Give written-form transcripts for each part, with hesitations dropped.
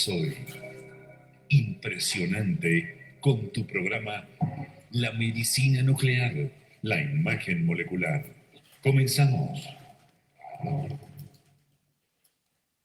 Soy impresionante con tu programa La Medicina Nuclear, la imagen molecular. Comenzamos.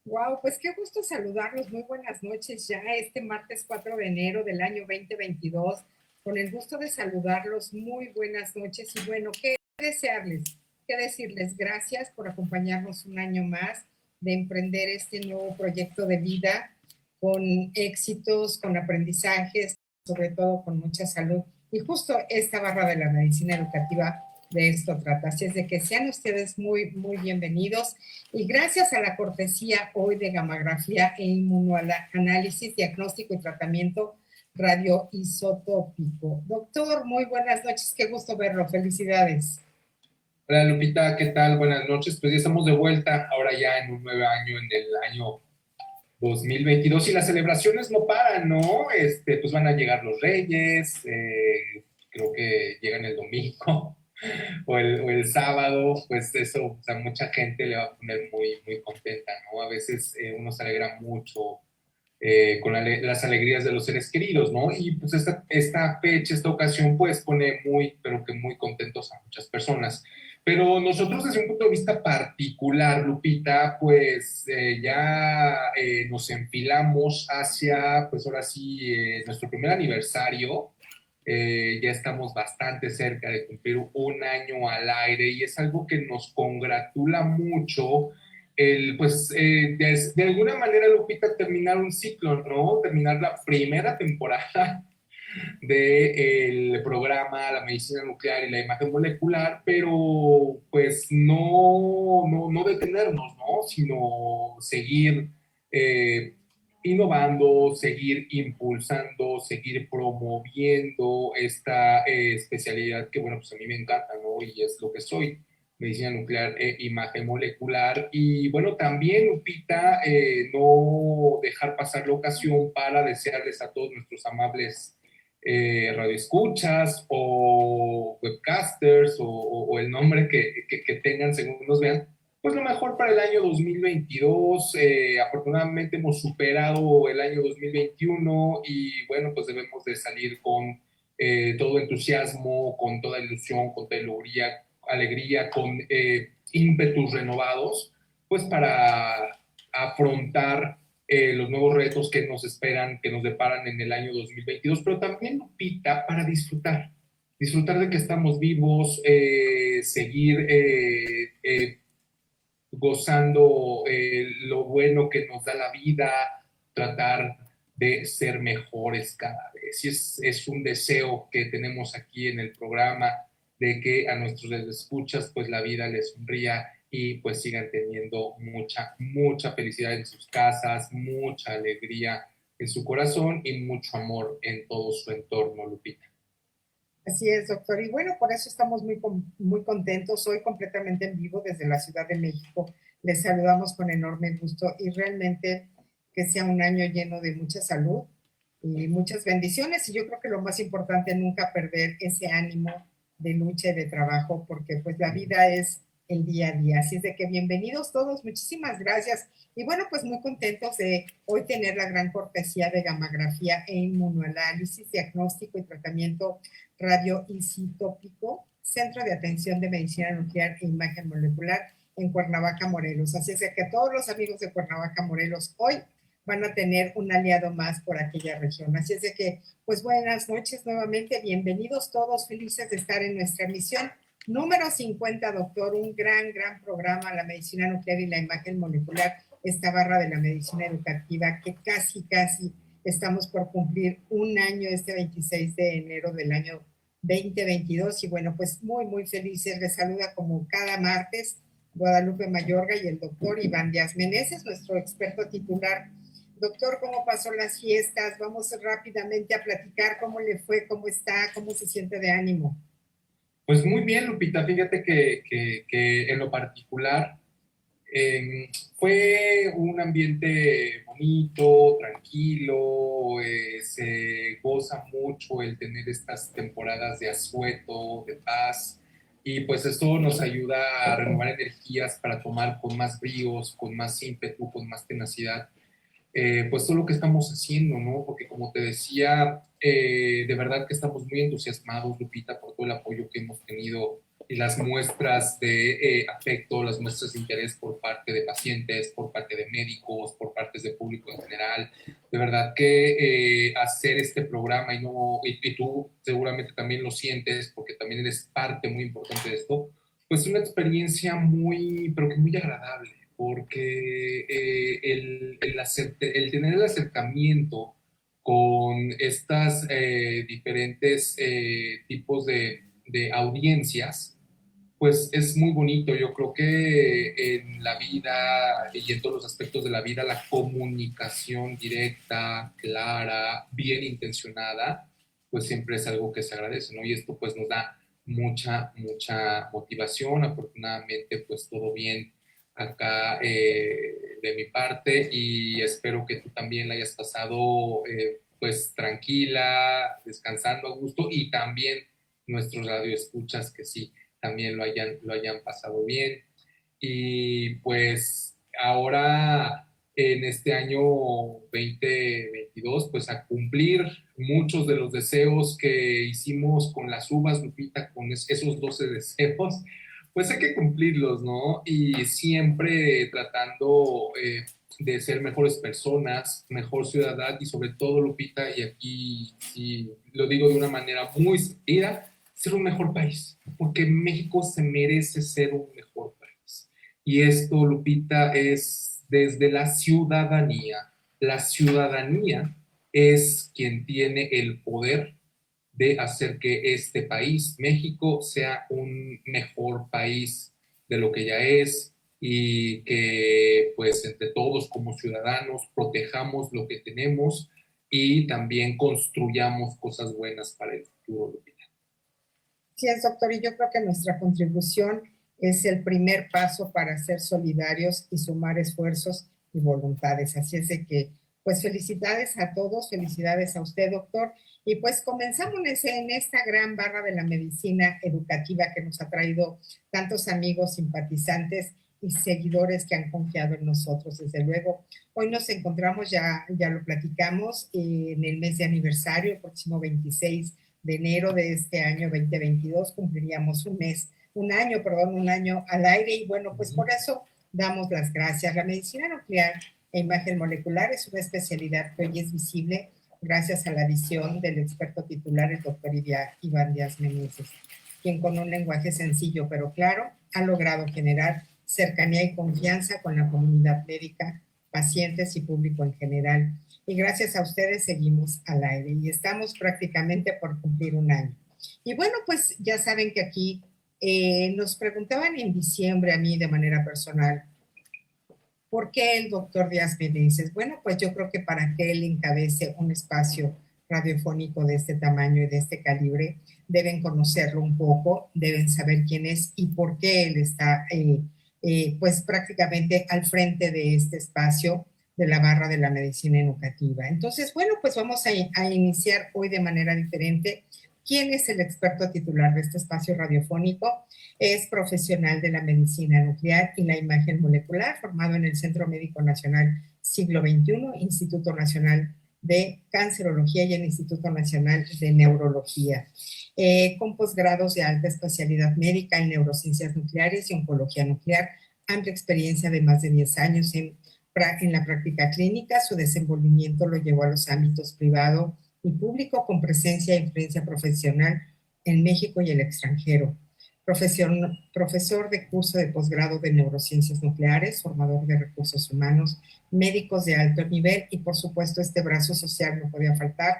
Wow, pues qué gusto saludarlos. Muy buenas noches ya este martes 4 de enero del año 2022. Con el gusto de saludarlos, muy buenas noches. Y bueno, qué desearles, qué decirles gracias por acompañarnos un año más de emprender este nuevo proyecto de vida con éxitos, con aprendizajes, sobre todo con mucha salud. Y justo esta barra de la medicina educativa de esto trata. Así es de que sean ustedes muy, muy bienvenidos. Y gracias a la cortesía hoy de gamografía e inmunoanálisis, diagnóstico y tratamiento radioisotópico. Doctor, muy buenas noches, qué gusto verlo, felicidades. Hola Lupita, ¿qué tal? Buenas noches. Pues ya estamos de vuelta, ahora ya en un nuevo año, en el año 2022, y las celebraciones no paran, ¿no? Pues van a llegar los Reyes, creo que llegan el domingo o el sábado, pues eso, o sea, mucha gente le va a poner muy, muy contenta, ¿no? A veces uno se alegra mucho con las alegrías de los seres queridos, ¿no? Y pues esta fecha, esta ocasión, pues pone muy, pero que muy contentos a muchas personas. Pero nosotros desde un punto de vista particular, Lupita, pues ya nos enfilamos hacia, pues ahora sí, nuestro primer aniversario. Ya estamos bastante cerca de cumplir un año al aire y es algo que nos congratula mucho pues de alguna manera, Lupita, terminar un ciclo, ¿no? Terminar la primera temporada del programa La Medicina Nuclear y la Imagen Molecular, pero pues no detenernos, ¿no? Sino seguir innovando, seguir impulsando, seguir promoviendo esta especialidad que, bueno, pues a mí me encanta, ¿no? Y es lo que soy, medicina nuclear e imagen molecular. Y bueno, también, Lupita, no dejar pasar la ocasión para desearles a todos nuestros amables radioescuchas o webcasters o el nombre que tengan según nos vean, pues lo mejor para el año 2022. Afortunadamente hemos superado el año 2021 y bueno, pues debemos de salir con todo entusiasmo, con toda ilusión, con toda alegría, con ímpetus renovados, pues para afrontar los nuevos retos que nos esperan, que nos deparan en el año 2022, pero también, Lupita, para disfrutar de que estamos vivos, seguir gozando lo bueno que nos da la vida, tratar de ser mejores cada vez. Y es un deseo que tenemos aquí en el programa de que a nuestros escuchas pues la vida les sonría y pues sigan teniendo mucha felicidad en sus casas, mucha alegría en su corazón y mucho amor en todo su entorno, Lupita. Así es, doctor. Y bueno, por eso estamos muy, muy contentos. Hoy completamente en vivo desde la Ciudad de México. Les saludamos con enorme gusto y realmente que sea un año lleno de mucha salud y muchas bendiciones. Y yo creo que lo más importante, nunca perder ese ánimo de lucha y de trabajo, porque pues la vida es el día a día. Así es de que bienvenidos todos, muchísimas gracias. Y bueno, pues muy contentos de hoy tener la gran cortesía de gamografía e inmunoanálisis, diagnóstico y tratamiento radioisotópico, Centro de Atención de Medicina Nuclear e Imagen Molecular en Cuernavaca, Morelos. Así es que todos los amigos de Cuernavaca, Morelos, hoy van a tener un aliado más por aquella región. Así es de que, pues buenas noches nuevamente, bienvenidos todos, felices de estar en nuestra emisión número 50, doctor, un gran programa, la medicina nuclear y la imagen molecular, esta barra de la medicina educativa que casi estamos por cumplir un año este 26 de enero del año 2022 y bueno, pues muy felices. Les saluda como cada martes Guadalupe Mayorga y el doctor Iván Díaz Meneses, nuestro experto titular. Doctor, ¿cómo pasó las fiestas? Vamos rápidamente a platicar cómo le fue, cómo está, cómo se siente de ánimo. Pues muy bien, Lupita, fíjate que en lo particular fue un ambiente bonito, tranquilo, se goza mucho el tener estas temporadas de asueto, de paz, y pues esto nos ayuda a renovar energías para tomar con más bríos, con más ímpetu, con más tenacidad pues todo lo que estamos haciendo, ¿no? Porque como te decía, de verdad que estamos muy entusiasmados, Lupita, por todo el apoyo que hemos tenido y las muestras de afecto, las muestras de interés por parte de pacientes, por parte de médicos, por parte de público en general. De verdad que hacer este programa y tú seguramente también lo sientes porque también eres parte muy importante de esto, pues una experiencia muy, pero que muy agradable, porque el tener el acercamiento con estas diferentes tipos de audiencias, pues es muy bonito. Yo creo que en la vida y en todos los aspectos de la vida, la comunicación directa, clara, bien intencionada, pues siempre es algo que se agradece, ¿no? Y esto pues nos da mucha motivación. Afortunadamente, pues todo bien acá de mi parte y espero que tú también la hayas pasado pues tranquila, descansando a gusto y también nuestros radioescuchas que sí también lo hayan pasado bien. Y pues ahora en este año 2022, pues a cumplir muchos de los deseos que hicimos con las uvas, Lupita, con esos 12 deseos, pues hay que cumplirlos, ¿no? Y siempre tratando de ser mejores personas, mejor ciudadana y sobre todo, Lupita, y aquí sí lo digo de una manera muy sentida, ser un mejor país, porque México se merece ser un mejor país. Y esto, Lupita, es desde la ciudadanía. La ciudadanía es quien tiene el poder de hacer que este país, México, sea un mejor país de lo que ya es y que pues entre todos como ciudadanos protejamos lo que tenemos y también construyamos cosas buenas para el futuro, Lupita. Sí, es, doctor, y yo creo que nuestra contribución es el primer paso para ser solidarios y sumar esfuerzos y voluntades. Así es de que, pues felicidades a todos, felicidades a usted, doctor. Y pues comenzamos en esta gran barra de la medicina educativa que nos ha traído tantos amigos, simpatizantes y seguidores que han confiado en nosotros. Desde luego, hoy nos encontramos, ya lo platicamos, en el mes de aniversario, el próximo 26 de enero de este año 2022 cumpliríamos un año al aire y bueno, pues por eso damos las gracias. La medicina nuclear e imagen molecular es una especialidad que hoy es visible gracias a la visión del experto titular, el doctor Iván Díaz Meneses, quien con un lenguaje sencillo pero claro ha logrado generar cercanía y confianza con la comunidad médica, pacientes y público en general. Y gracias a ustedes seguimos al aire y estamos prácticamente por cumplir un año. Y bueno, pues ya saben que aquí nos preguntaban en diciembre a mí de manera personal, ¿por qué el doctor Díaz Meneses? Bueno, pues yo creo que para que él encabece un espacio radiofónico de este tamaño y de este calibre, deben conocerlo un poco, deben saber quién es y por qué él está pues prácticamente al frente de este espacio de la barra de la medicina educativa. Entonces, bueno, pues vamos a iniciar hoy de manera diferente. ¿Quién es el experto titular de este espacio radiofónico? Es profesional de la medicina nuclear y la imagen molecular, formado en el Centro Médico Nacional Siglo XXI, Instituto Nacional de Cancerología y el Instituto Nacional de Neurología, con posgrados de alta especialidad médica en neurociencias nucleares y oncología nuclear, amplia experiencia de más de 10 años en la práctica clínica. Su desenvolvimiento lo llevó a los ámbitos privado y público con presencia e influencia profesional en México y el extranjero. Profesor de curso de posgrado de neurociencias nucleares, formador de recursos humanos, médicos de alto nivel y por supuesto este brazo social no podía faltar,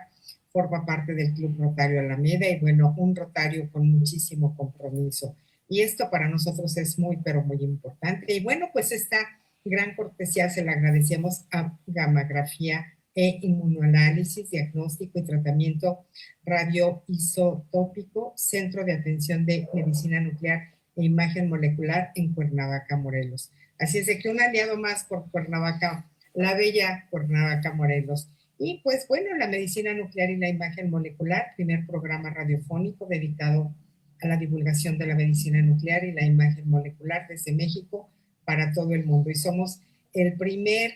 forma parte del Club Rotario Alameda y bueno, un rotario con muchísimo compromiso. Y esto para nosotros es muy, pero muy importante. Y bueno, pues esta gran cortesía se la agradecemos a Gammagrafía e Inmunoanálisis, Diagnóstico y Tratamiento Radioisotópico, Centro de Atención de Medicina Nuclear e Imagen Molecular en Cuernavaca, Morelos. Así es de que un aliado más por Cuernavaca, la bella Cuernavaca, Morelos. Y pues bueno, la medicina nuclear y la imagen molecular, primer programa radiofónico dedicado a la divulgación de la medicina nuclear y la imagen molecular desde México para todo el mundo. Y somos el primer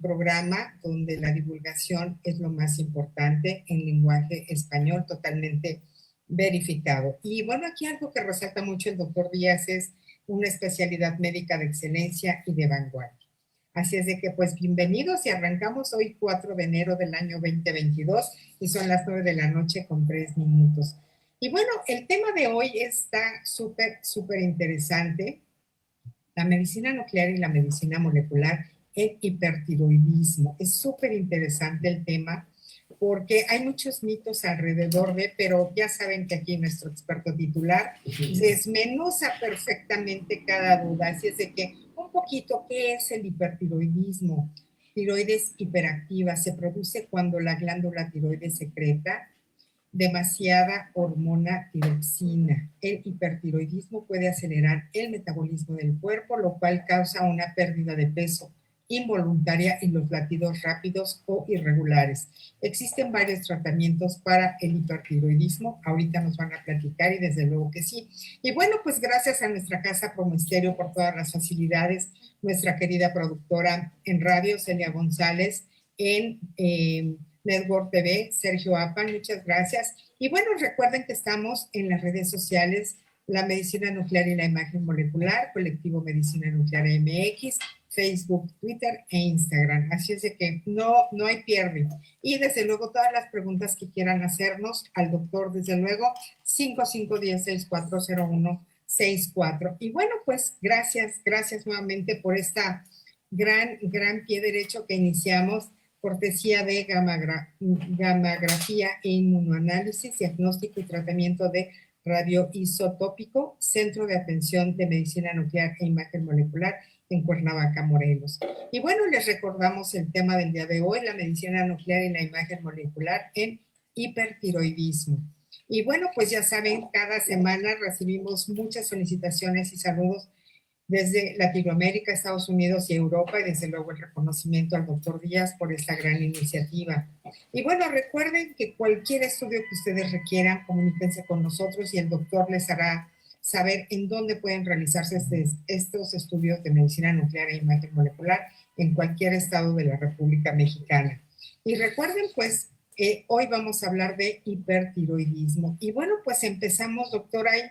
programa donde la divulgación es lo más importante en lenguaje español totalmente verificado. Y bueno, aquí algo que resalta mucho el doctor Díaz es una especialidad médica de excelencia y de vanguardia. Así es de que pues bienvenidos y arrancamos hoy 4 de enero del año 2022 y son las 9 de la noche con 3 minutos. Y bueno, el tema de hoy está súper interesante. La medicina nuclear y la medicina molecular, el hipertiroidismo. Es súper interesante el tema porque hay muchos mitos alrededor de, pero ya saben que aquí nuestro experto titular desmenuza perfectamente cada duda. Así es de que un poquito, ¿qué es el hipertiroidismo? Tiroides hiperactiva se produce cuando la glándula tiroides secreta demasiada hormona tiroxina. El hipertiroidismo puede acelerar el metabolismo del cuerpo, lo cual causa una pérdida de peso involuntaria y los latidos rápidos o irregulares. Existen varios tratamientos para el hipertiroidismo, ahorita nos van a platicar y desde luego que sí. Y bueno, pues gracias a nuestra casa Promisterio por todas las facilidades, nuestra querida productora en radio, Celia González, en Network TV, Sergio Apan, muchas gracias. Y bueno, recuerden que estamos en las redes sociales, la medicina nuclear y la imagen molecular, colectivo Medicina Nuclear MX, Facebook, Twitter e Instagram. Así es de que no hay pierde. Y desde luego todas las preguntas que quieran hacernos al doctor, desde luego, 5510-6401-64. Y bueno, pues gracias nuevamente por esta gran pie derecho que iniciamos, cortesía de gammagrafía e inmunoanálisis, diagnóstico y tratamiento de radioisotópico, Centro de Atención de Medicina Nuclear e Imagen Molecular en Cuernavaca, Morelos. Y bueno, les recordamos el tema del día de hoy, la medicina nuclear y la imagen molecular en hipertiroidismo. Y bueno, pues ya saben, cada semana recibimos muchas felicitaciones y saludos desde Latinoamérica, Estados Unidos y Europa, y desde luego el reconocimiento al doctor Díaz por esta gran iniciativa. Y bueno, recuerden que cualquier estudio que ustedes requieran, comuníquense con nosotros y el doctor les hará saber en dónde pueden realizarse estos estudios de medicina nuclear e imagen molecular en cualquier estado de la República Mexicana. Y recuerden, pues, hoy vamos a hablar de hipertiroidismo. Y bueno, pues empezamos, doctora. Hay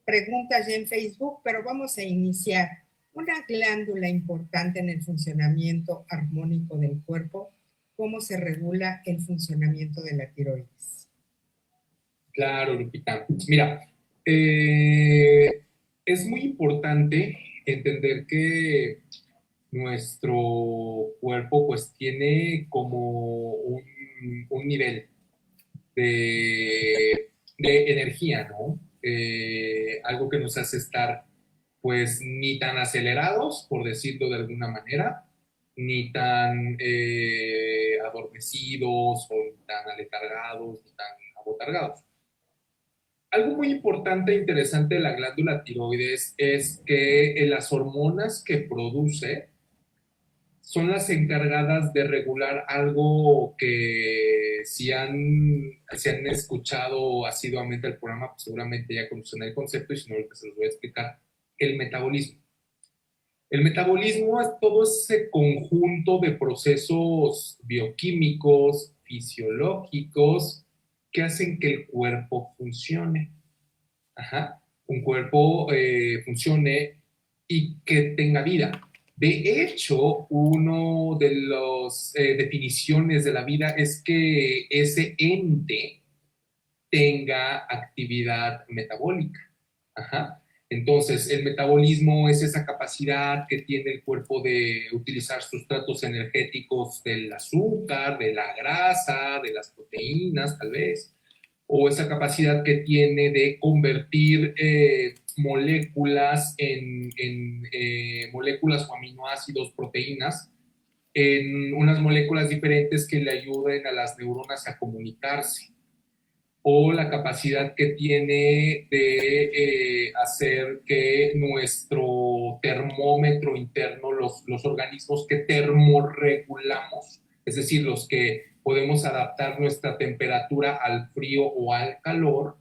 preguntas ya en Facebook, pero vamos a iniciar. Una glándula importante en el funcionamiento armónico del cuerpo, ¿cómo se regula el funcionamiento de la tiroides? Claro, Lupita. Mira, es muy importante entender que nuestro cuerpo pues tiene como un nivel de energía, ¿no? Algo que nos hace estar pues ni tan acelerados, por decirlo de alguna manera, ni tan adormecidos o ni tan aletargados, ni tan abotargados. Algo muy importante e interesante de la glándula tiroides es que las hormonas que produce son las encargadas de regular algo que si han escuchado asiduamente el programa, pues seguramente ya conocen el concepto y si no, ahorita se los voy a explicar, el metabolismo. El metabolismo es todo ese conjunto de procesos bioquímicos, fisiológicos, que hacen que el cuerpo funcione. Un cuerpo funcione y que tenga vida. De hecho, una de las definiciones de la vida es que ese ente tenga actividad metabólica. Entonces, el metabolismo es esa capacidad que tiene el cuerpo de utilizar sustratos energéticos del azúcar, de la grasa, de las proteínas, tal vez, o esa capacidad que tiene de convertir moléculas en moléculas o aminoácidos, proteínas, en unas moléculas diferentes que le ayuden a las neuronas a comunicarse, o la capacidad que tiene de hacer que nuestro termómetro interno, los organismos que termorregulamos, es decir, los que podemos adaptar nuestra temperatura al frío o al calor,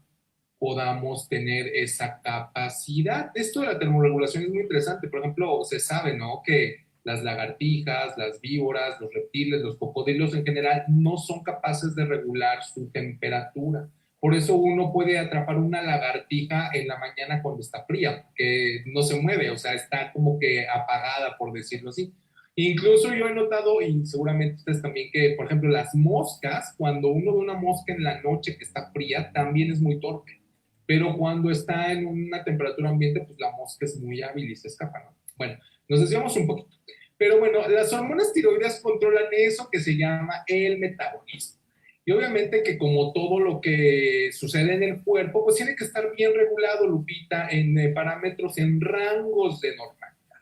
podamos tener esa capacidad. Esto de la termorregulación es muy interesante. Por ejemplo, se sabe, ¿no?, que Las lagartijas, las víboras, los reptiles, los cocodrilos en general no son capaces de regular su temperatura. Por eso uno puede atrapar una lagartija en la mañana cuando está fría, que no se mueve, o sea, está como que apagada, por decirlo así. Incluso yo he notado, y seguramente ustedes también, que, por ejemplo, las moscas, cuando uno ve una mosca en la noche que está fría, también es muy torpe. Pero cuando está en una temperatura ambiente, pues la mosca es muy hábil y se escapa, ¿no? Bueno, nos desviamos un poquito. Pero bueno, las hormonas tiroideas controlan eso que se llama el metabolismo. Y obviamente que como todo lo que sucede en el cuerpo, pues tiene que estar bien regulado, Lupita, en parámetros, en rangos de normalidad.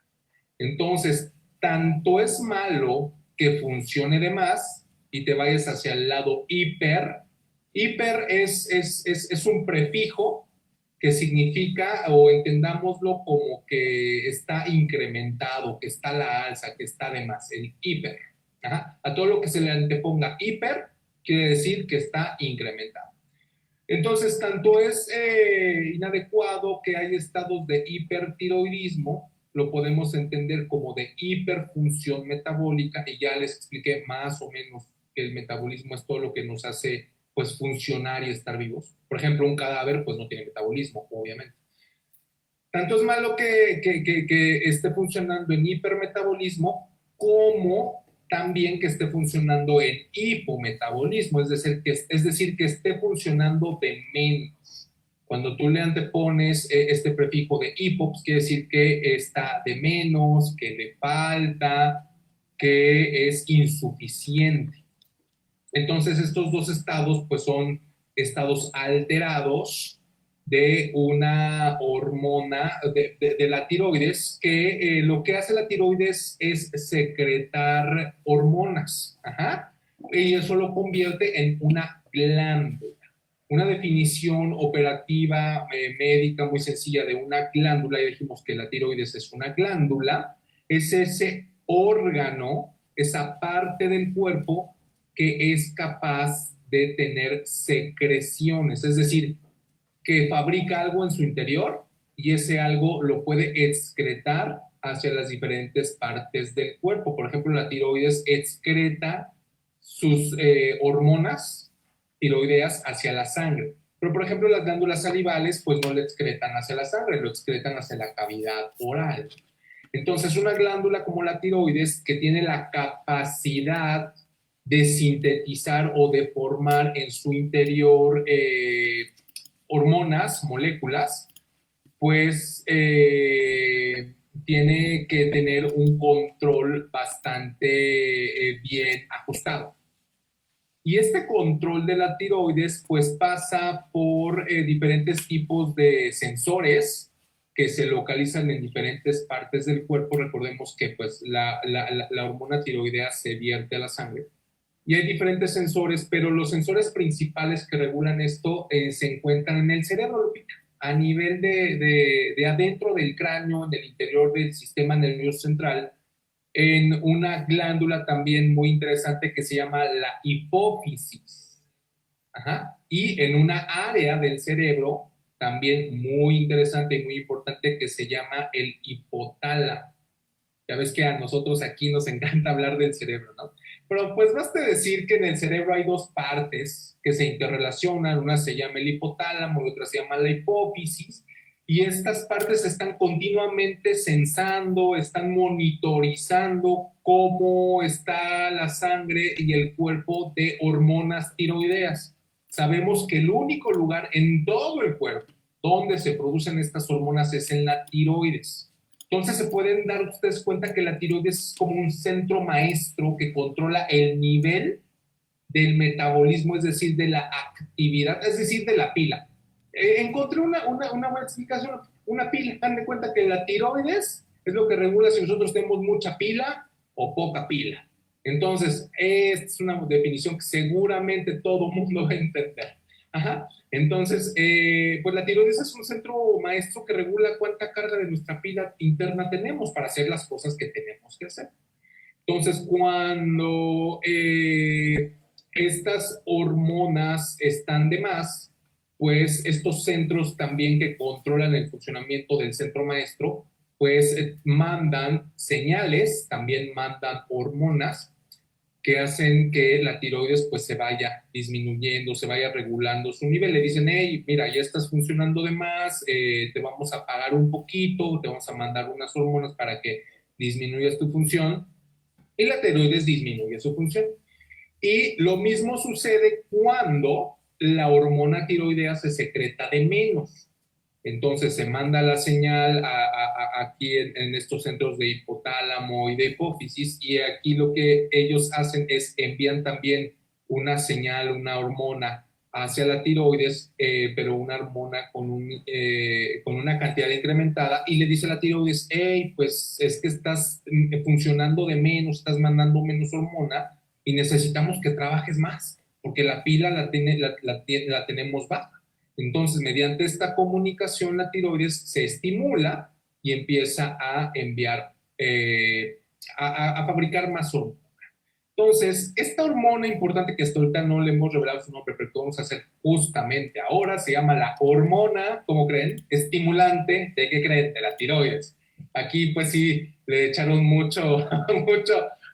Entonces, tanto es malo que funcione de más y te vayas hacia el lado hiper. Hiper es un prefijo que significa, o entendámoslo como que está incrementado, que está a la alza, que está de más, el hiper. Ajá. A todo lo que se le anteponga hiper, quiere decir que está incrementado. Entonces, tanto es inadecuado que hay estados de hipertiroidismo, lo podemos entender como de hiperfunción metabólica, y ya les expliqué más o menos que el metabolismo es todo lo que nos hace pues funcionar y estar vivos. Por ejemplo, un cadáver pues no tiene metabolismo, obviamente. Tanto es malo que esté funcionando en hipermetabolismo como también que esté funcionando en hipometabolismo, es decir, que esté funcionando de menos. Cuando tú le antepones este prefijo de hipo, pues quiere decir que está de menos, que le falta, que es insuficiente. Entonces, estos dos estados pues son estados alterados de una hormona de la tiroides, que lo que hace la tiroides es secretar hormonas. Ajá. Y eso lo convierte en una glándula. Una definición operativa médica muy sencilla de una glándula, ya dijimos que la tiroides es una glándula, es ese órgano, esa parte del cuerpo que es capaz de tener secreciones, es decir, que fabrica algo en su interior y ese algo lo puede excretar hacia las diferentes partes del cuerpo. Por ejemplo, la tiroides excreta sus hormonas tiroideas hacia la sangre. Pero, por ejemplo, las glándulas salivales, pues no le excretan hacia la sangre, lo excretan hacia la cavidad oral. Entonces, una glándula como la tiroides, que tiene la capacidad de sintetizar o de formar en su interior hormonas, moléculas, pues tiene que tener un control bastante bien ajustado. Y este control de la tiroides pues pasa por diferentes tipos de sensores que se localizan en diferentes partes del cuerpo. Recordemos que pues la hormona tiroidea se vierte a la sangre. Y hay diferentes sensores, pero los sensores principales que regulan esto se encuentran en el cerebro, Lupita, a nivel de adentro del cráneo, en el interior del sistema nervioso central, en una glándula también muy interesante que se llama la hipófisis. Ajá. Y en una área del cerebro también muy interesante y muy importante que se llama el hipotálamo. Ya ves que a nosotros aquí nos encanta hablar del cerebro, ¿no? Pero pues basta decir que en el cerebro hay dos partes que se interrelacionan, una se llama el hipotálamo y otra se llama la hipófisis, y estas partes están continuamente sensando, están monitorizando cómo está la sangre y el cuerpo de hormonas tiroideas. Sabemos que el único lugar en todo el cuerpo donde se producen estas hormonas es en la tiroides. Entonces se pueden dar ustedes cuenta que la tiroides es como un centro maestro que controla el nivel del metabolismo, es decir, de la actividad, es decir, de la pila. Encontré una buena explicación, una pila. Dan de cuenta que la tiroides es lo que regula si nosotros tenemos mucha pila o poca pila. Entonces, esta es una definición que seguramente todo mundo va a entender. Ajá. Entonces, pues la tiroides es un centro maestro que regula cuánta carga de nuestra pila interna tenemos para hacer las cosas que tenemos que hacer. Entonces, cuando estas hormonas están de más, pues estos centros también que controlan el funcionamiento del centro maestro, pues mandan señales, también mandan hormonas que hacen que la tiroides pues se vaya disminuyendo, se vaya regulando su nivel. Le dicen, hey, mira, ya estás funcionando de más, te vamos a pagar un poquito, te vamos a mandar unas hormonas para que disminuyas tu función, y la tiroides disminuye su función. Y lo mismo sucede cuando la hormona tiroidea se secreta de menos. Entonces se manda la señal aquí en estos centros de hipotálamo y de hipófisis, y aquí lo que ellos hacen es envían también una señal, una hormona hacia la tiroides, pero una hormona con una cantidad incrementada, y le dice a la tiroides, hey, pues es que estás funcionando de menos, estás mandando menos hormona y necesitamos que trabajes más, porque la pila la tenemos baja. Entonces, mediante esta comunicación, la tiroides se estimula y empieza a enviar, a fabricar más hormona. Entonces, esta hormona importante que hasta ahorita no le hemos revelado su nombre, pero que vamos a hacer justamente ahora, se llama la hormona, ¿cómo creen? Estimulante, ¿de qué creen? De la tiroides. Aquí, pues sí, le echaron mucho,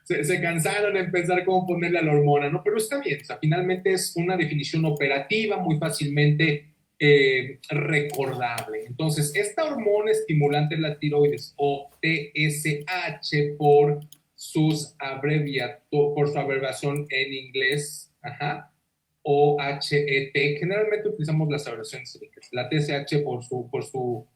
se cansaron en pensar cómo ponerle a la hormona, ¿no? Pero está bien, o sea, finalmente es una definición operativa muy fácilmente recordable. Entonces, esta hormona estimulante de la tiroides, o TSH por su abreviación en inglés, o HET, generalmente utilizamos las abreviaciones en inglés. La TSH por su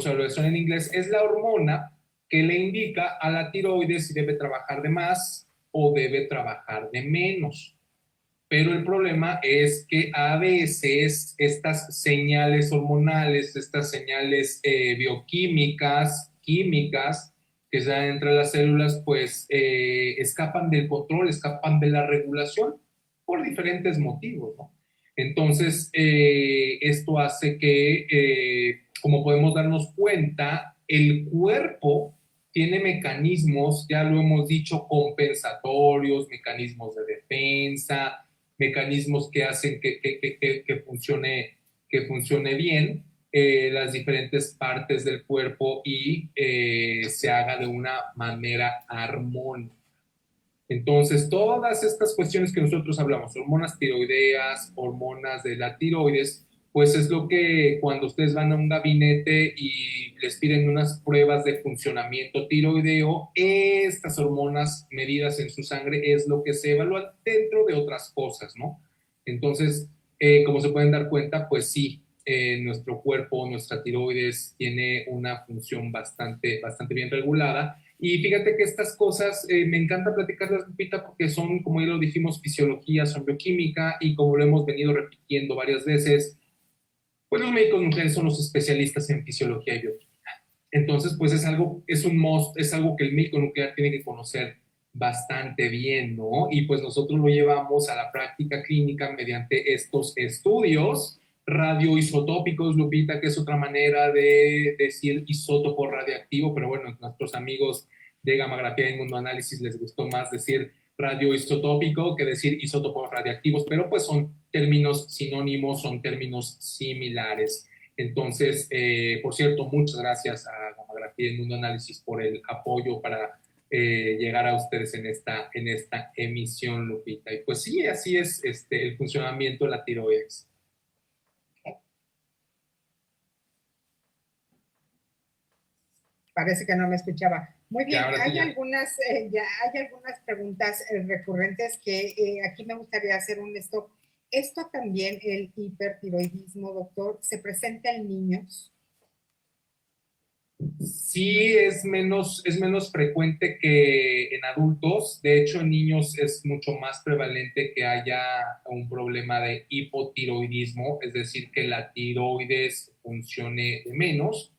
abreviación en inglés es la hormona que le indica a la tiroides si debe trabajar de más o debe trabajar de menos. Pero el problema es que a veces estas señales hormonales, estas señales bioquímicas, químicas, que se dan entre las células, pues escapan del control, escapan de la regulación por diferentes motivos, ¿no? Entonces, esto hace que, como podemos darnos cuenta, el cuerpo tiene mecanismos, ya lo hemos dicho, compensatorios, mecanismos de defensa, mecanismos que hacen que funcione bien las diferentes partes del cuerpo y se haga de una manera armónica. Entonces, todas estas cuestiones que nosotros hablamos, hormonas tiroideas, hormonas de la tiroides, pues es lo que cuando ustedes van a un gabinete y les piden unas pruebas de funcionamiento tiroideo, estas hormonas medidas en su sangre es lo que se evalúa dentro de otras cosas, ¿no? Entonces, como se pueden dar cuenta, pues sí, nuestro cuerpo, nuestra tiroides tiene una función bastante bien regulada. Y fíjate que estas cosas me encanta platicarlas, Lupita, porque son, como ya lo dijimos, fisiología, son bioquímica, y como lo hemos venido repitiendo varias veces, pues los médicos mujeres son los especialistas en fisiología y bioquímica. Entonces, pues es algo, es un must, es algo que el médico nuclear tiene que conocer bastante bien, ¿no? Y pues nosotros lo llevamos a la práctica clínica mediante estos estudios radioisotópicos, Lupita, que es otra manera de decir isótopo radiactivo, pero bueno, nuestros amigos de gamografía y inmunoanálisis les gustó más decir radioisotópico que decir isótopos radiactivos, pero pues son términos sinónimos, son términos similares. Entonces, por cierto, muchas gracias a Gamografía y Inmunoanálisis por el apoyo para llegar a ustedes en esta emisión, Lupita. Y pues sí, así es el funcionamiento de la tiroides. Parece que no me escuchaba. Muy bien, Ya, hay algunas preguntas recurrentes que aquí me gustaría hacer un stop. ¿Esto también, el hipertiroidismo, doctor, se presenta en niños? Sí, es menos frecuente que en adultos. De hecho, en niños es mucho más prevalente que haya un problema de hipotiroidismo, es decir, que la tiroides funcione de menos,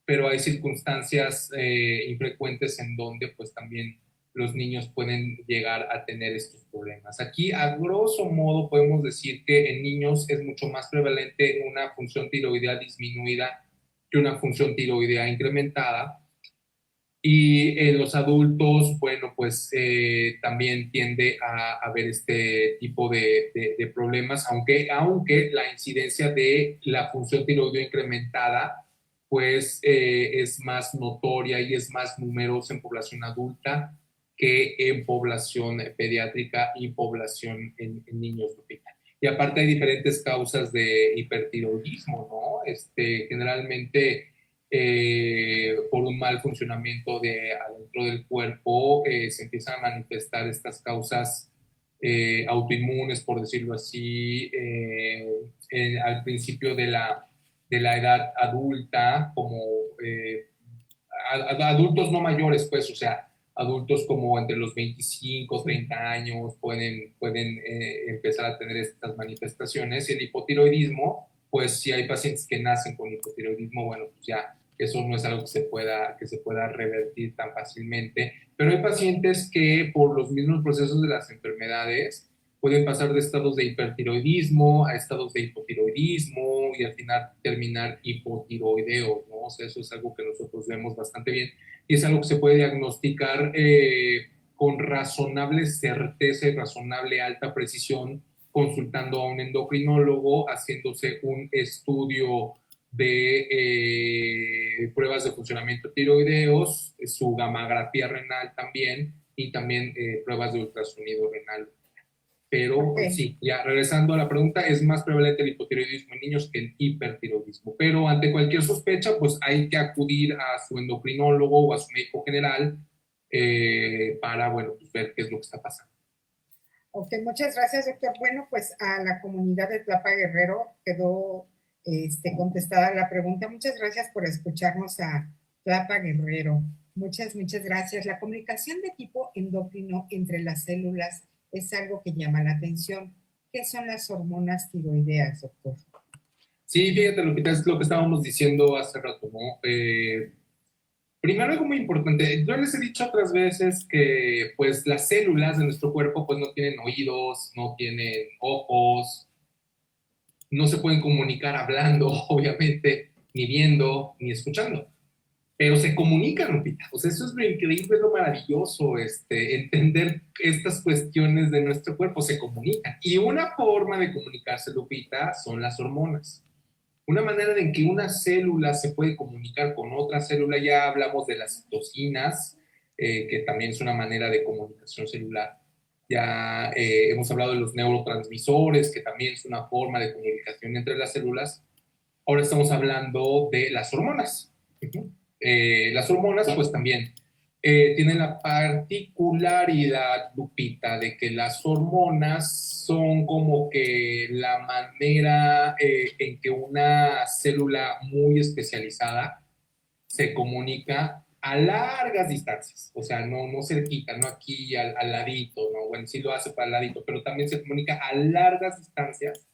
pero hay circunstancias infrecuentes en donde pues también los niños pueden llegar a tener estos problemas. Aquí, a grosso modo, podemos decir que en niños es mucho más prevalente una función tiroidea disminuida que una función tiroidea incrementada. Y en los adultos, bueno, pues también tiende a haber este tipo de problemas, aunque la incidencia de la función tiroidea incrementada pues es más notoria y es más numerosa en población adulta que en población pediátrica y población en niños. Y aparte hay diferentes causas de hipertiroidismo, ¿no? Generalmente por un mal funcionamiento de adentro del cuerpo se empiezan a manifestar estas causas autoinmunes, por decirlo así, al principio de la edad adulta, como adultos no mayores, pues, o sea, adultos como entre los 25, 30 años pueden empezar a tener estas manifestaciones. Y el hipotiroidismo, pues si hay pacientes que nacen con hipotiroidismo, bueno, pues ya eso no es algo que se pueda revertir tan fácilmente. Pero hay pacientes que por los mismos procesos de las enfermedades pueden pasar de estados de hipertiroidismo a estados de hipotiroidismo y al final terminar hipotiroideo, ¿no? O sea, eso es algo que nosotros vemos bastante bien y es algo que se puede diagnosticar con razonable certeza y razonable alta precisión, consultando a un endocrinólogo, haciéndose un estudio de pruebas de funcionamiento tiroideos, su gammagrafía renal también, y también pruebas de ultrasonido renal. Pero Ok. sí, ya regresando a la pregunta, es más prevalente el hipotiroidismo en niños que el hipertiroidismo. Pero ante cualquier sospecha, pues hay que acudir a su endocrinólogo o a su médico general para, bueno, pues ver qué es lo que está pasando. Ok, muchas gracias, doctor. Bueno, pues a la comunidad de Tlapa Guerrero quedó contestada la pregunta. Muchas gracias por escucharnos a Tlapa Guerrero. Muchas gracias. La comunicación de tipo endocrino entre las células es algo que llama la atención. ¿Qué son las hormonas tiroideas, doctor? Sí, fíjate, Lupita, es lo que estábamos diciendo hace rato, ¿no? Primero algo muy importante, yo les he dicho otras veces que pues las células de nuestro cuerpo pues no tienen oídos, no tienen ojos, no se pueden comunicar hablando, obviamente, ni viendo, ni escuchando, pero se comunican, Lupita. O sea, eso es lo increíble, es lo maravilloso, entender estas cuestiones de nuestro cuerpo, se comunican. Y una forma de comunicarse, Lupita, son las hormonas. Una manera en que una célula se puede comunicar con otra célula, ya hablamos de las citocinas, que también es una manera de comunicación celular. Ya hemos hablado de los neurotransmisores, que también es una forma de comunicación entre las células. Ahora estamos hablando de las hormonas. Las hormonas, pues también tienen la particularidad, Lupita, de que las hormonas son como que la manera en que una célula muy especializada se comunica a largas distancias, o sea, no cerquita, no aquí al ladito, ¿no? Bueno, sí lo hace para el ladito, pero también se comunica a largas distancias,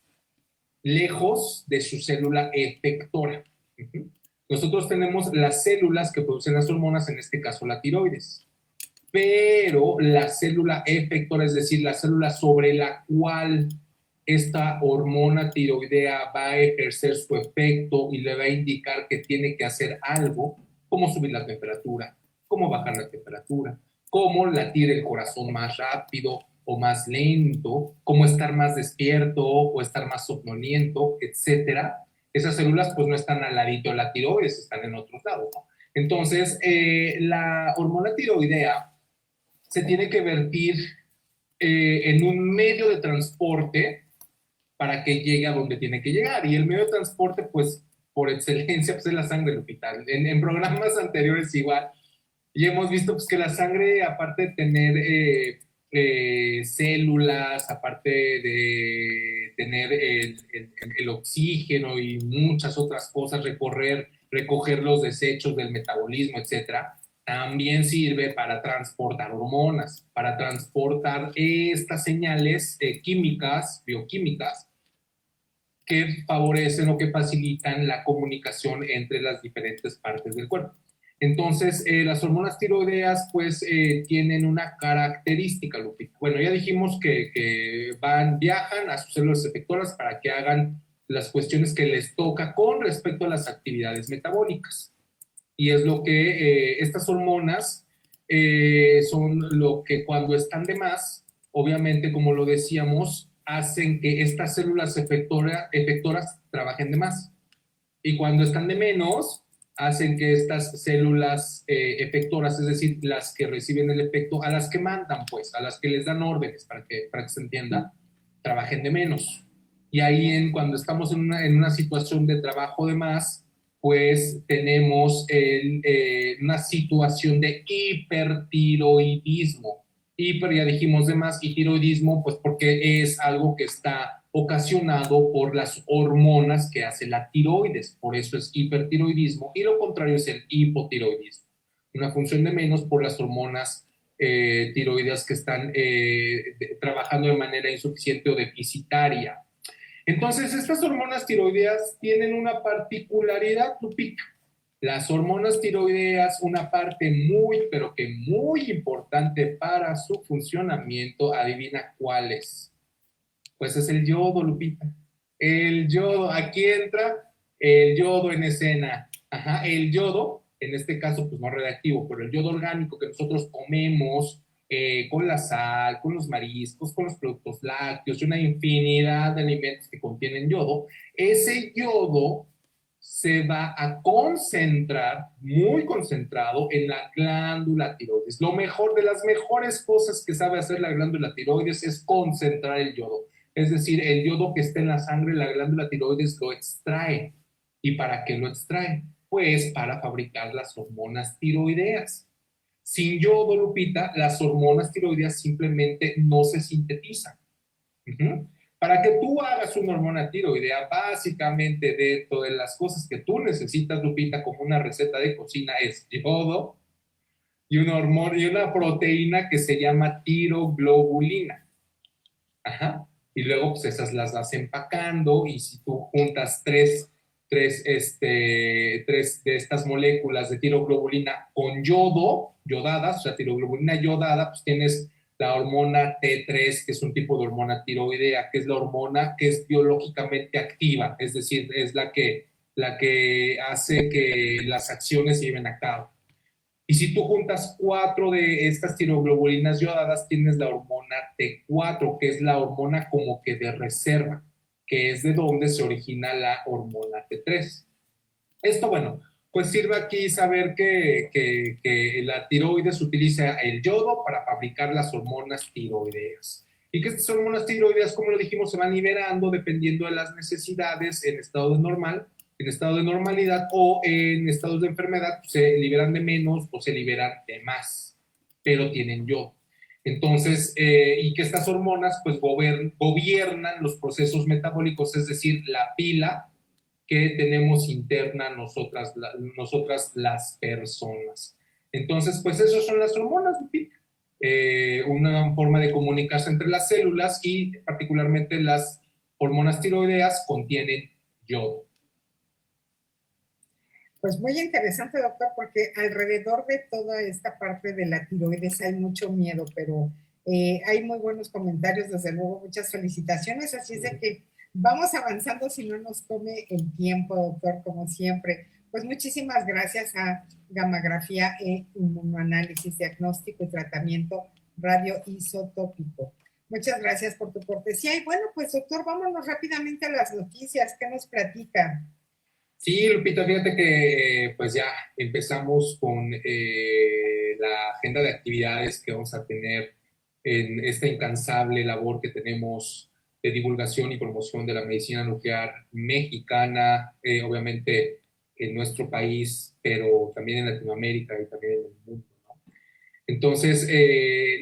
lejos de su célula efectora. Nosotros tenemos las células que producen las hormonas, en este caso la tiroides, pero la célula efectora, es decir, la célula sobre la cual esta hormona tiroidea va a ejercer su efecto y le va a indicar que tiene que hacer algo, como subir la temperatura, cómo bajar la temperatura, cómo latir el corazón más rápido o más lento, cómo estar más despierto o estar más somnoliento, etcétera. Esas células pues no están al ladito de la tiroides, están en otros lados, ¿no? Entonces, la hormona tiroidea se tiene que vertir en un medio de transporte para que llegue a donde tiene que llegar. Y el medio de transporte, pues, por excelencia, pues es la sangre, Lupita. En programas anteriores igual, y hemos visto pues, que la sangre, aparte de tener células, aparte de tener el oxígeno y muchas otras cosas, recoger los desechos del metabolismo, etcétera, también sirve para transportar hormonas, para transportar estas señales químicas, bioquímicas, que favorecen o que facilitan la comunicación entre las diferentes partes del cuerpo. Entonces, las hormonas tiroideas pues tienen una característica, Lupita. Bueno, ya dijimos que viajan a sus células efectoras para que hagan las cuestiones que les toca con respecto a las actividades metabólicas. Y es lo que estas hormonas son lo que cuando están de más, obviamente, como lo decíamos, hacen que estas células efectoras trabajen de más. Y cuando están de menos, hacen que estas células efectoras, es decir, las que reciben el efecto, a las que mandan, pues, a las que les dan órdenes, para que se entienda, trabajen de menos. Y ahí cuando estamos en una situación de trabajo de más, pues tenemos una situación de hipertiroidismo. Hiper, ya dijimos de más, y tiroidismo, pues porque es algo que está ocasionado por las hormonas que hace la tiroides, por eso es hipertiroidismo, y lo contrario es el hipotiroidismo, una función de menos por las hormonas tiroides que están trabajando de manera insuficiente o deficitaria. Entonces, estas hormonas tiroideas tienen una particularidad, Lupita. Las hormonas tiroideas, una parte muy, pero que muy importante para su funcionamiento, adivina cuál es. Pues es el yodo, Lupita. El yodo, aquí entra el yodo en escena. Ajá, el yodo, en este caso, pues no radioactivo, pero el yodo orgánico que nosotros comemos con la sal, con los mariscos, con los productos lácteos y una infinidad de alimentos que contienen yodo, ese yodo se va a concentrar, muy concentrado, en la glándula tiroides. Lo mejor, de las mejores cosas que sabe hacer la glándula tiroides es concentrar el yodo. Es decir, el yodo que está en la sangre, la glándula tiroides lo extrae. ¿Y para qué lo extrae? Pues para fabricar las hormonas tiroideas. Sin yodo, Lupita, las hormonas tiroideas simplemente no se sintetizan. Uh-huh. Para que tú hagas una hormona tiroidea, básicamente dentro de las cosas que tú necesitas, Lupita, como una receta de cocina, es yodo y una hormona y una proteína que se llama tiroglobulina. Ajá. Y luego pues esas las vas empacando y si tú juntas tres de estas moléculas de tiroglobulina con yodo, yodadas, o sea, tiroglobulina yodada, pues tienes la hormona T3, que es un tipo de hormona tiroidea, que es la hormona que es biológicamente activa, es decir, es la que hace que las acciones se lleven a cabo. Y si tú juntas 4 de estas tiroglobulinas yodadas, tienes la hormona T4, que es la hormona como que de reserva, que es de donde se origina la hormona T3. Esto, bueno, pues sirve aquí saber que la tiroides utiliza el yodo para fabricar las hormonas tiroideas. Y que estas hormonas tiroideas, como lo dijimos, se van liberando dependiendo de las necesidades en estado de normal, en estado de normalidad o en estados de enfermedad, pues, se liberan de menos o se liberan de más, pero tienen yodo. Entonces, y que estas hormonas pues gobiernan los procesos metabólicos, es decir, la pila que tenemos interna nosotras las personas. Entonces, pues esas son las hormonas, una forma de comunicarse entre las células y particularmente las hormonas tiroideas contienen yodo. Pues muy interesante, doctor, porque alrededor de toda esta parte de la tiroides hay mucho miedo, pero hay muy buenos comentarios, desde luego, muchas felicitaciones, así es de que vamos avanzando si no nos come el tiempo, doctor, como siempre. Pues muchísimas gracias a Gammagrafía e Inmunoanálisis, Diagnóstico y Tratamiento Radioisotópico. Muchas gracias por tu cortesía. Y bueno, pues doctor, vámonos rápidamente a las noticias. ¿Qué nos platica? Sí, Lupita, fíjate que pues ya empezamos con la agenda de actividades que vamos a tener en esta incansable labor que tenemos de divulgación y promoción de la medicina nuclear mexicana, obviamente en nuestro país, pero también en Latinoamérica y también en el mundo. Entonces,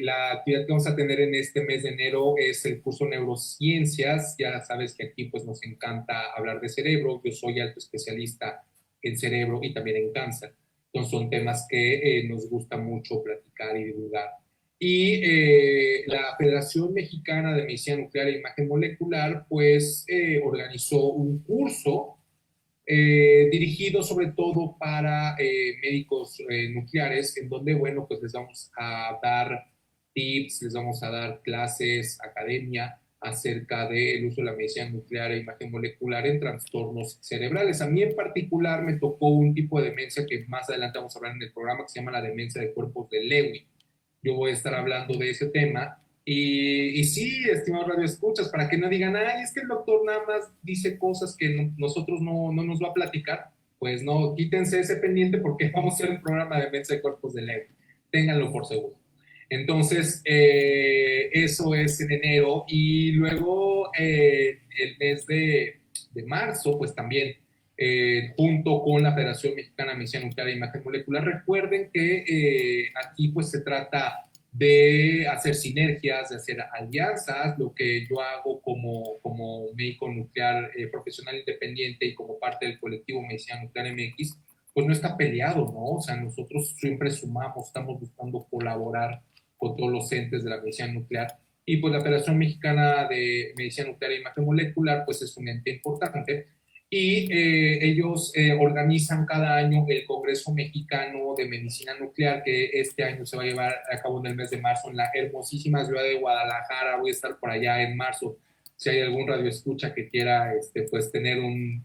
la actividad que vamos a tener en este mes de enero es el curso Neurociencias. Ya sabes que aquí pues nos encanta hablar de cerebro. Yo soy alto especialista en cerebro y también en cáncer. Entonces, son temas que nos gusta mucho platicar y divulgar. Y la Federación Mexicana de Medicina Nuclear e Imagen Molecular pues organizó un curso dirigido sobre todo para médicos nucleares, en donde, bueno, pues les vamos a dar tips, les vamos a dar clases, academia acerca del uso de la medicina nuclear e imagen molecular en trastornos cerebrales. A mí en particular me tocó un tipo de demencia que más adelante vamos a hablar en el programa, que se llama la demencia de cuerpos de Lewy. Yo voy a estar hablando de ese tema. Y sí, estimados radioescuchas, para que no digan, ay, es que el doctor nada más dice cosas que nosotros no nos va a platicar. pues no, quítense ese pendiente porque vamos a hacer un programa de mesa de cuerpos de Leo. Ténganlo por seguro. Entonces, eso es en enero. Y luego, el mes de marzo, pues también, junto con la Federación Mexicana de Medicina Nuclear e Imagen Molecular, recuerden que aquí pues se trata de hacer sinergias, de hacer alianzas. Lo que yo hago como médico nuclear profesional independiente y como parte del colectivo Medicina Nuclear MX, pues no está peleado, ¿no? O sea, nosotros siempre sumamos, estamos buscando colaborar con todos los entes de la medicina nuclear. Y pues la Federación Mexicana de Medicina Nuclear e Imagen Molecular, pues es un ente importante. Y ellos organizan cada año el Congreso Mexicano de Medicina Nuclear, que este año se va a llevar a cabo en el mes de marzo en la hermosísima ciudad de Guadalajara. Voy a estar por allá en marzo. Si hay algún radioescucha que quiera pues tener un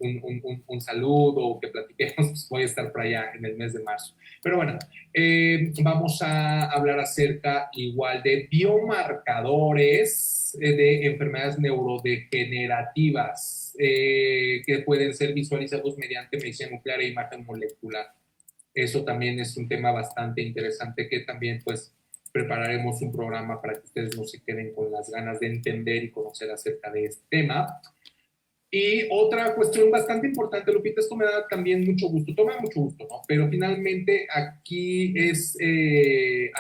saludo o que platiquemos, pues voy a estar por allá en el mes de marzo. Pero bueno, vamos a hablar acerca igual de biomarcadores de enfermedades neurodegenerativas que pueden ser visualizados mediante medicina nuclear e imagen molecular. Eso también es un tema bastante interesante que también pues prepararemos un programa para que ustedes no se queden con las ganas de entender y conocer acerca de este tema. Y otra cuestión bastante importante, Lupita, esto me da también mucho gusto, toma mucho gusto, ¿no? Pero finalmente aquí es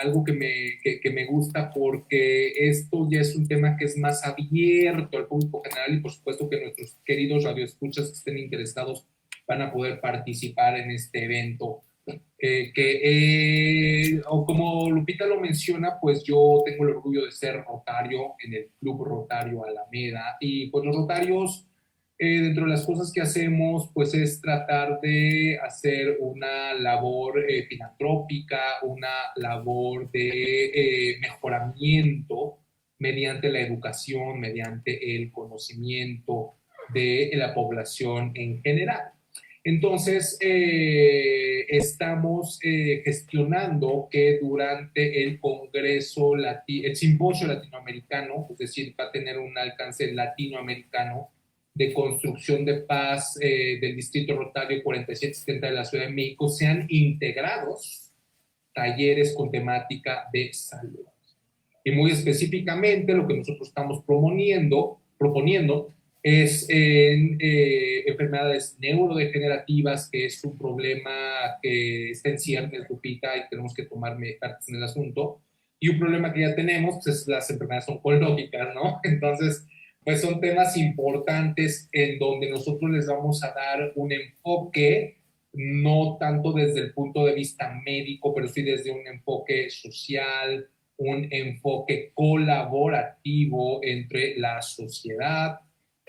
algo que me gusta porque esto ya es un tema que es más abierto al público general y por supuesto que nuestros queridos radioescuchas que estén interesados van a poder participar en este evento. O como Lupita lo menciona, pues yo tengo el orgullo de ser rotario en el Club Rotario Alameda y pues los rotarios dentro de las cosas que hacemos, pues es tratar de hacer una labor filantrópica, una labor de mejoramiento mediante la educación, mediante el conocimiento de la población en general. Entonces, estamos gestionando que durante el Congreso, el Simposio Latinoamericano, es decir, va a tener un alcance latinoamericano, de construcción de paz del Distrito Rotario 4770 de la Ciudad de México, sean integrados talleres con temática de salud. Y muy específicamente lo que nosotros estamos proponiendo es en enfermedades neurodegenerativas, que es un problema que está en ciernes, Lupita, y tenemos que tomar cartas en el asunto. Y un problema que ya tenemos pues, es las enfermedades oncológicas, ¿no? Entonces, pues son temas importantes en donde nosotros les vamos a dar un enfoque, no tanto desde el punto de vista médico, pero sí desde un enfoque social, un enfoque colaborativo entre la sociedad,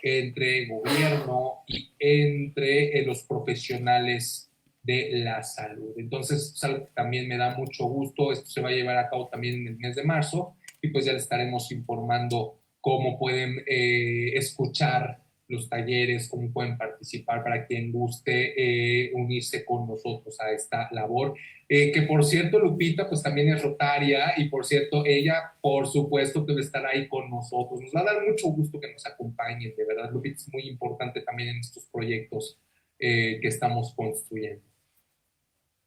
entre el gobierno y entre los profesionales de la salud. Entonces, también me da mucho gusto. Esto se va a llevar a cabo también en el mes de marzo y pues ya les estaremos informando cómo pueden escuchar los talleres, cómo pueden participar para quien guste unirse con nosotros a esta labor. Que por cierto, Lupita, pues también es rotaria y por cierto, ella, por supuesto, que va a estar ahí con nosotros. Nos va a dar mucho gusto que nos acompañen, de verdad. Lupita es muy importante también en estos proyectos que estamos construyendo.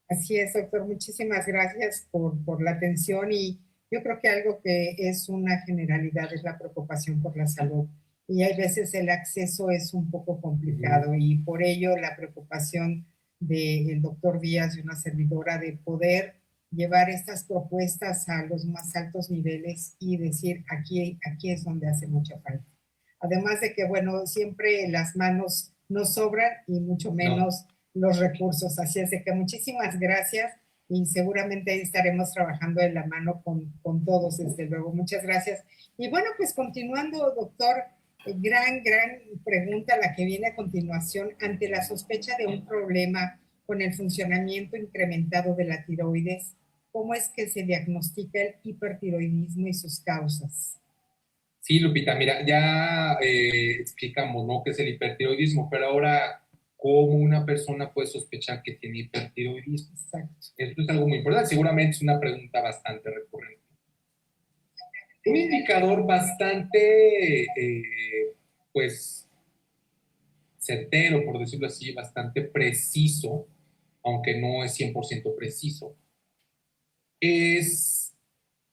Así es, doctor. Muchísimas gracias por la atención y yo creo que algo que es una generalidad es la preocupación por la salud y hay veces el acceso es un poco complicado y por ello la preocupación del doctor Díaz y una servidora de poder llevar estas propuestas a los más altos niveles y decir aquí es donde hace mucha falta. Además de que, bueno, siempre las manos no sobran y mucho menos los recursos. Así es de que muchísimas gracias y seguramente estaremos trabajando de la mano con todos, desde luego. Muchas gracias. Y bueno, pues continuando, doctor, gran pregunta la que viene a continuación. Ante la sospecha de un problema con el funcionamiento incrementado de la tiroides, ¿cómo es que se diagnostica el hipertiroidismo y sus causas? Sí, Lupita, mira, ya explicamos, ¿no?, qué es el hipertiroidismo, pero ahora, ¿cómo una persona puede sospechar que tiene hipertiroidismo? Exacto. Esto es algo muy importante, seguramente es una pregunta bastante recurrente. Un indicador bastante, pues, certero, por decirlo así, bastante preciso, aunque no es 100% preciso, es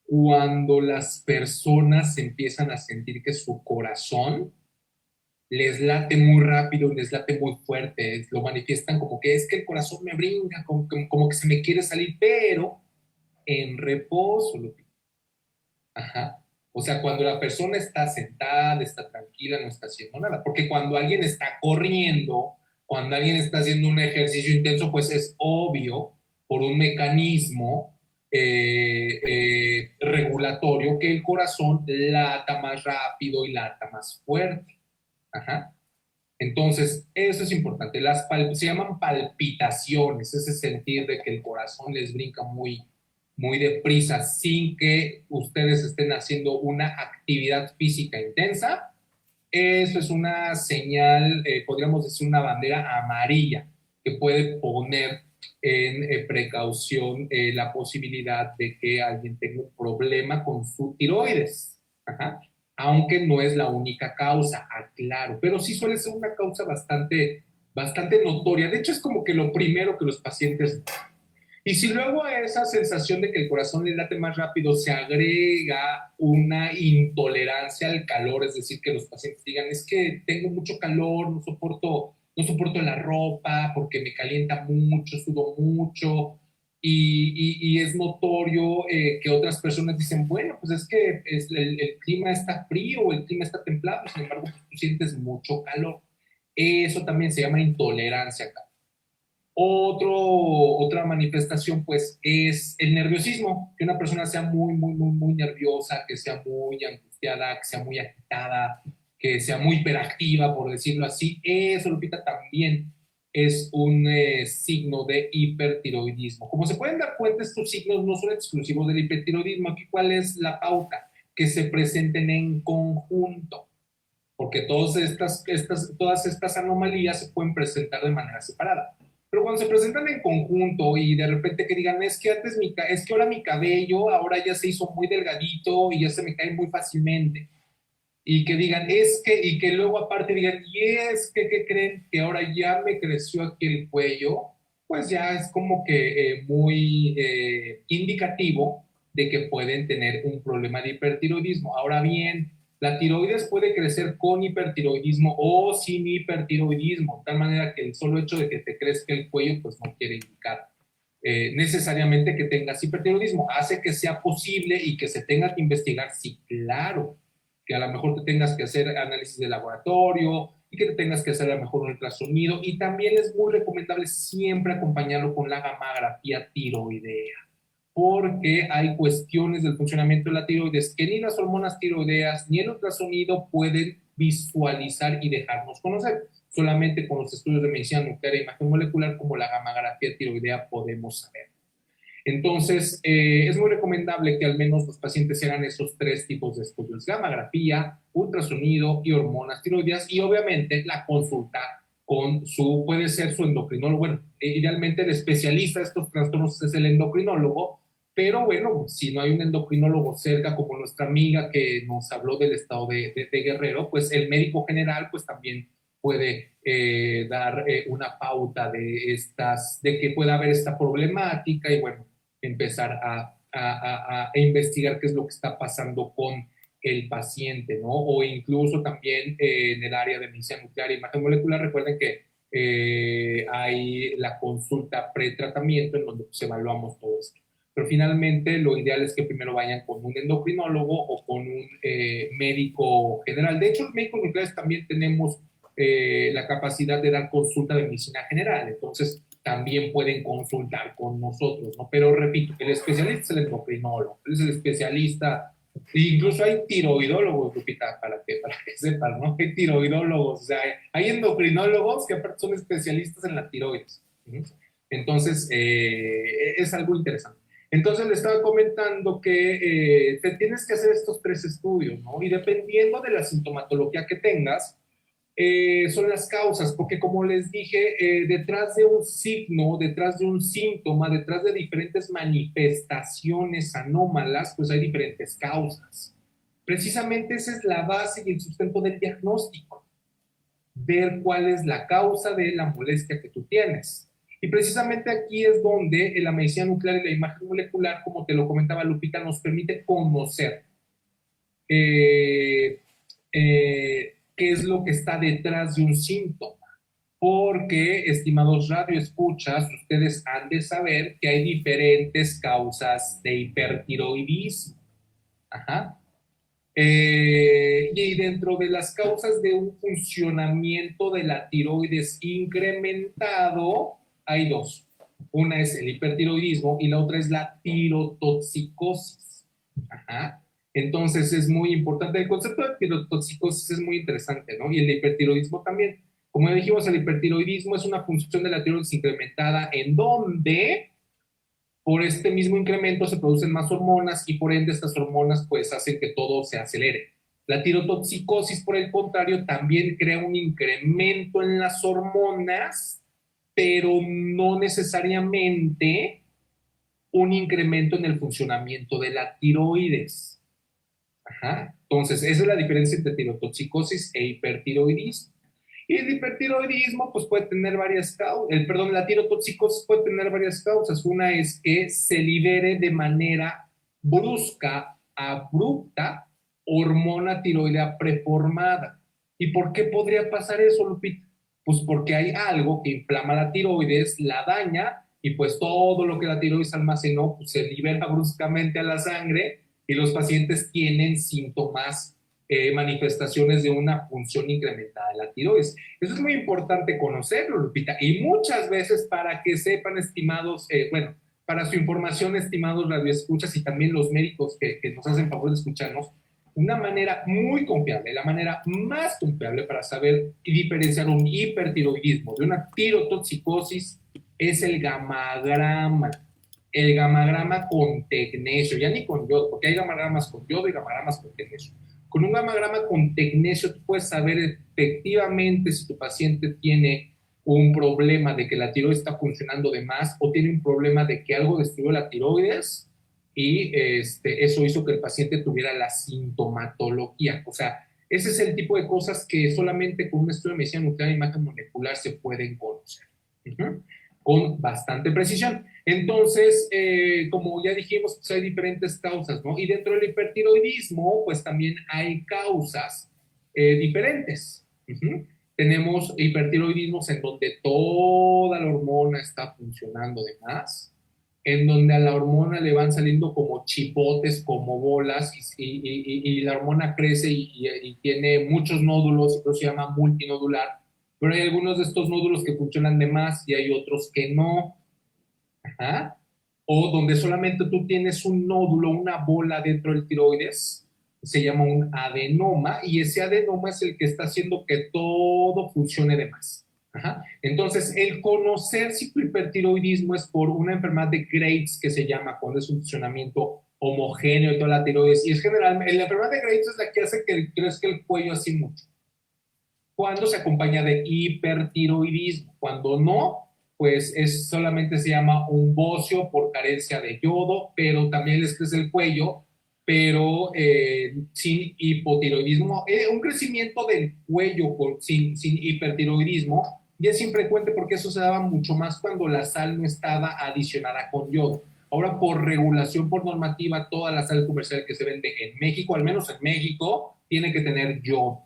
cuando las personas empiezan a sentir que su corazón les late muy rápido, les late muy fuerte, lo manifiestan como que es que el corazón me brinca, como que se me quiere salir, pero en reposo, Lupita. Ajá. O sea, cuando la persona está sentada, está tranquila, no está haciendo nada. Porque cuando alguien está corriendo, cuando alguien está haciendo un ejercicio intenso, pues es obvio, por un mecanismo regulatorio, que el corazón lata más rápido y lata más fuerte. Ajá. Entonces, eso es importante. Se llaman palpitaciones, ese sentir de que el corazón les brinca muy, muy deprisa sin que ustedes estén haciendo una actividad física intensa. Eso es una señal, podríamos decir una bandera amarilla que puede poner en precaución la posibilidad de que alguien tenga un problema con su tiroides. Ajá. Aunque no es la única causa, aclaro, pero sí suele ser una causa bastante notoria. De hecho, es como que lo primero que los pacientes. Y si luego a esa sensación de que el corazón le late más rápido se agrega una intolerancia al calor, es decir, que los pacientes digan, es que tengo mucho calor, no soporto la ropa porque me calienta mucho, sudo mucho, y es notorio que otras personas dicen, bueno, pues es que el clima está frío o el clima está templado, sin embargo, pues tú sientes mucho calor. Eso también se llama intolerancia acá. Otra manifestación, pues, es el nerviosismo, que una persona sea muy, muy, muy, muy nerviosa, que sea muy angustiada, que sea muy agitada, que sea muy hiperactiva, por decirlo así. Eso, Lupita, también es un signo de hipertiroidismo. Como se pueden dar cuenta, estos signos no son exclusivos del hipertiroidismo. Aquí, ¿cuál es la pauta? Que se presenten en conjunto, porque todas estas anomalías se pueden presentar de manera separada. Pero cuando se presentan en conjunto y de repente que digan, es que ahora mi cabello ahora ya se hizo muy delgadito y ya se me cae muy fácilmente. Y que digan, y que luego aparte digan, ¿qué creen? Que ahora ya me creció aquí el cuello, pues ya es como que muy indicativo de que pueden tener un problema de hipertiroidismo. Ahora bien, la tiroides puede crecer con hipertiroidismo o sin hipertiroidismo, de tal manera que el solo hecho de que te crezca el cuello, pues no quiere indicar necesariamente que tengas hipertiroidismo. Hace que sea posible y que se tenga que investigar, sí, claro, que a lo mejor te tengas que hacer análisis de laboratorio y que te tengas que hacer a lo mejor un ultrasonido, y también es muy recomendable siempre acompañarlo con la gamografía tiroidea, porque hay cuestiones del funcionamiento de la tiroides que ni las hormonas tiroideas ni el ultrasonido pueden visualizar y dejarnos conocer. Solamente con los estudios de medicina nuclear e imagen molecular como la gamografía tiroidea podemos saber. Entonces, es muy recomendable que al menos los pacientes hagan esos 3 tipos de estudios: gamografía, ultrasonido y hormonas tiroideas, y obviamente la consulta puede ser su endocrinólogo. Bueno, idealmente el especialista de estos trastornos es el endocrinólogo, pero bueno, si no hay un endocrinólogo cerca, como nuestra amiga que nos habló del estado de Guerrero, pues el médico general pues también puede dar una pauta de que pueda haber esta problemática y bueno, empezar a investigar qué es lo que está pasando con el paciente, ¿no? O incluso también en el área de medicina nuclear e imagen molecular, recuerden que hay la consulta pretratamiento en donde pues, evaluamos todo esto. Pero finalmente lo ideal es que primero vayan con un endocrinólogo o con un médico general. De hecho, los médicos nucleares también tenemos la capacidad de dar consulta de medicina general, entonces también pueden consultar con nosotros, ¿no? Pero repito, el especialista es el endocrinólogo, él es el especialista, e incluso hay tiroidólogos, Lupita, para que sepan, ¿no? Hay tiroidólogos, o sea, hay endocrinólogos que aparte son especialistas en la tiroides. ¿Sí? Entonces, es algo interesante. Entonces le estaba comentando que te tienes que hacer estos 3 estudios, ¿no? Y dependiendo de la sintomatología que tengas, son las causas, porque como les dije, detrás de un signo, detrás de un síntoma, detrás de diferentes manifestaciones anómalas, pues hay diferentes causas. Precisamente esa es la base y el sustento del diagnóstico. ver cuál es la causa de la molestia que tú tienes. Y precisamente aquí es donde la medicina nuclear y la imagen molecular, como te lo comentaba Lupita, nos permite conocer qué es lo que está detrás de un síntoma. Porque, estimados radioescuchas, ustedes han de saber que hay diferentes causas de hipertiroidismo. Ajá. Y dentro de las causas de un funcionamiento de la tiroides incrementado, hay dos. Una es el hipertiroidismo y la otra es la tirotoxicosis. Ajá. Entonces es muy importante. El concepto de tirotoxicosis es muy interesante, ¿no? Y el hipertiroidismo también. Como ya dijimos, el hipertiroidismo es una función de la tiroides incrementada en donde por este mismo incremento se producen más hormonas y por ende estas hormonas pues hacen que todo se acelere. La tirotoxicosis, por el contrario, también crea un incremento en las hormonas, pero no necesariamente un incremento en el funcionamiento de la tiroides. Ajá. Entonces, esa es la diferencia entre tirotoxicosis e hipertiroidismo. Y el hipertiroidismo, pues puede tener varias causas, la tirotoxicosis puede tener varias causas. Una es que se libere de manera brusca, abrupta, hormona tiroidea preformada. ¿Y por qué podría pasar eso, Lupita? Pues porque hay algo que inflama la tiroides, la daña, y pues todo lo que la tiroides almacenó, pues se libera bruscamente a la sangre y los pacientes tienen síntomas manifestaciones de una función incrementada de la tiroides. Eso es muy importante conocerlo, Lupita, y muchas veces para que sepan, estimados, para su información, estimados radioescuchas y también los médicos que nos hacen favor de escucharnos, una manera muy confiable, la manera más confiable para saber y diferenciar un hipertiroidismo de una tirotoxicosis es el gamagrama. El gamagrama con tecnesio, ya ni con yodo, porque hay gamagramas con yodo y gamagramas con tecnesio. Con un gamagrama con tecnesio tú puedes saber efectivamente si tu paciente tiene un problema de que la tiroides está funcionando de más o tiene un problema de que algo destruyó la tiroides y eso hizo que el paciente tuviera la sintomatología. O sea, ese es el tipo de cosas que solamente con un estudio de medicina nuclear e imagen molecular se pueden conocer. Con bastante precisión. Entonces, como ya dijimos, pues hay diferentes causas, ¿no? Y dentro del hipertiroidismo, pues también hay causas diferentes. Tenemos hipertiroidismos en donde toda la hormona está funcionando de más, en donde a la hormona le van saliendo como chipotes, como bolas, y la hormona crece y tiene muchos nódulos, y eso se llama multinodular, pero hay algunos de estos nódulos que funcionan de más y hay otros que no. Ajá. O donde solamente tú tienes un nódulo, una bola dentro del tiroides, se llama un adenoma, y ese adenoma es el que está haciendo que todo funcione de más. Ajá. Entonces, el conocer si tu hipertiroidismo es por una enfermedad de Graves, que se llama cuando es un funcionamiento homogéneo de toda la tiroides, y es generalmente, la enfermedad de Graves es la que hace que crezca el cuello así mucho. Cuando se acompaña de hipertiroidismo, cuando no, pues solamente se llama un bocio por carencia de yodo, pero también les crece el cuello, pero sin hipotiroidismo. Un crecimiento del cuello sin hipertiroidismo ya es infrecuente porque eso se daba mucho más cuando la sal no estaba adicionada con yodo. Ahora, por regulación, por normativa, toda la sal comercial que se vende en México, al menos en México, tiene que tener yodo.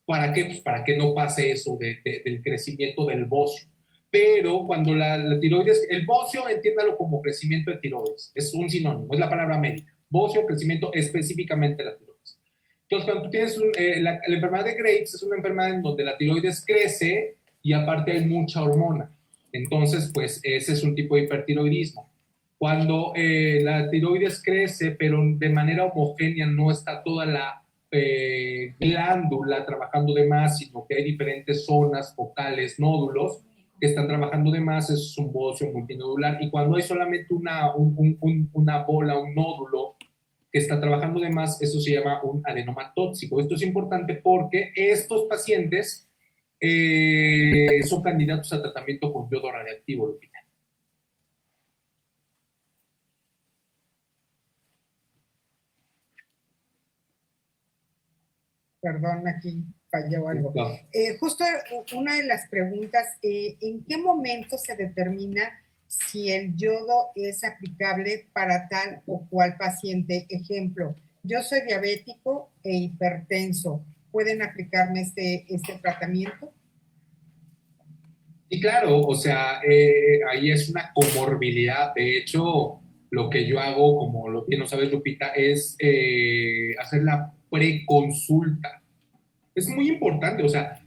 ¿Para qué? Pues para que no pase eso del crecimiento del bocio. Pero cuando la tiroides, el bocio, entiéndalo como crecimiento de tiroides, es un sinónimo, es la palabra médica. Bocio, crecimiento específicamente de la tiroides. Entonces, cuando tú tienes la enfermedad de Graves, es una enfermedad en donde la tiroides crece y aparte hay mucha hormona. Entonces, pues ese es un tipo de hipertiroidismo. Cuando la tiroides crece, pero de manera homogénea, no está toda la glándula trabajando de más, sino que hay diferentes zonas focales, nódulos, que están trabajando de más, es un bocio multinodular. Y cuando hay solamente una bola, un nódulo que está trabajando de más, eso se llama un adenoma tóxico. Esto es importante porque estos pacientes son candidatos a tratamiento con yodo radiactivo, Lupita. Perdón, aquí falló algo. No. Justo una de las preguntas, ¿en qué momento se determina si el yodo es aplicable para tal o cual paciente? Ejemplo, yo soy diabético e hipertenso. ¿Pueden aplicarme este tratamiento? Y claro, o sea, ahí es una comorbilidad. De hecho, lo que yo hago, como lo bien no sabes, Lupita, es hacer la preconsulta. Es muy importante, o sea,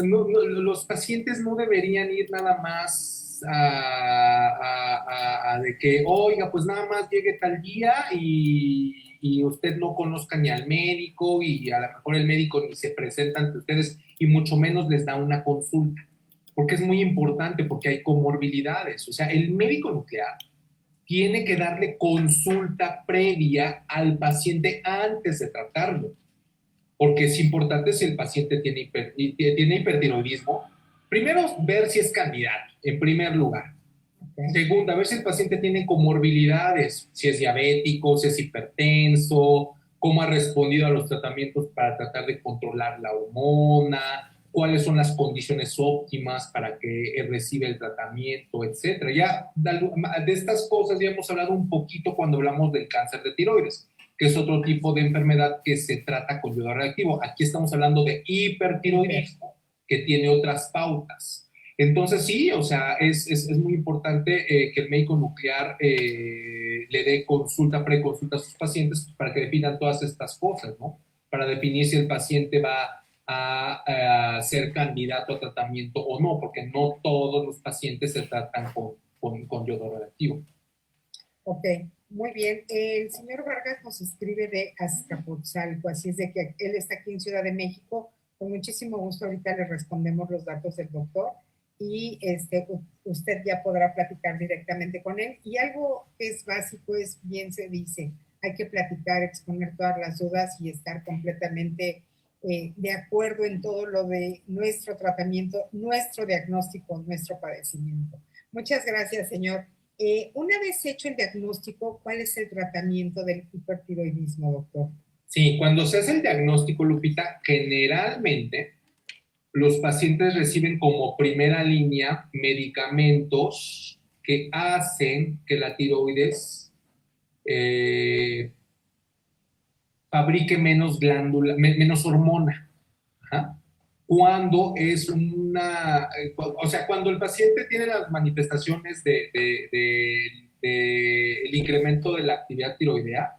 los pacientes no deberían ir nada más a de que, oiga, pues nada más llegue tal día y usted no conozca ni al médico y a lo mejor el médico ni se presenta ante ustedes y mucho menos les da una consulta, porque es muy importante, porque hay comorbilidades, o sea, el médico nuclear tiene que darle consulta previa al paciente antes de tratarlo, porque es importante si el paciente tiene hipertiroidismo, primero ver si es candidato, en primer lugar. Okay. Segunda, ver si el paciente tiene comorbilidades, si es diabético, si es hipertenso, cómo ha respondido a los tratamientos para tratar de controlar la hormona, cuáles son las condiciones óptimas para que reciba el tratamiento, etcétera. Ya de estas cosas ya hemos hablado un poquito cuando hablamos del cáncer de tiroides, que es otro tipo de enfermedad que se trata con yodo radioactivo. Aquí estamos hablando de hipertiroidismo, que tiene otras pautas. Entonces sí, o sea, es muy importante que el médico nuclear le dé consulta, preconsulta a sus pacientes para que definan todas estas cosas, ¿no? Para definir si el paciente va a ser candidato a tratamiento o no, porque no todos los pacientes se tratan con yodo radioactivo. Ok, muy bien. El señor Vargas nos escribe de Azcapotzalco, así es de que él está aquí en Ciudad de México. Con muchísimo gusto ahorita le respondemos los datos del doctor y usted ya podrá platicar directamente con él. Y algo que es básico es, bien se dice, hay que platicar, exponer todas las dudas y estar completamente de acuerdo en todo lo de nuestro tratamiento, nuestro diagnóstico, nuestro padecimiento. Muchas gracias, señor. Una vez hecho el diagnóstico, ¿cuál es el tratamiento del hipertiroidismo, doctor? Sí, cuando se hace el diagnóstico, Lupita, generalmente los pacientes reciben como primera línea medicamentos que hacen que la tiroides fabrique menos glándula, menos hormona. Ajá. Cuando es o sea, cuando el paciente tiene las manifestaciones el incremento de la actividad tiroidea,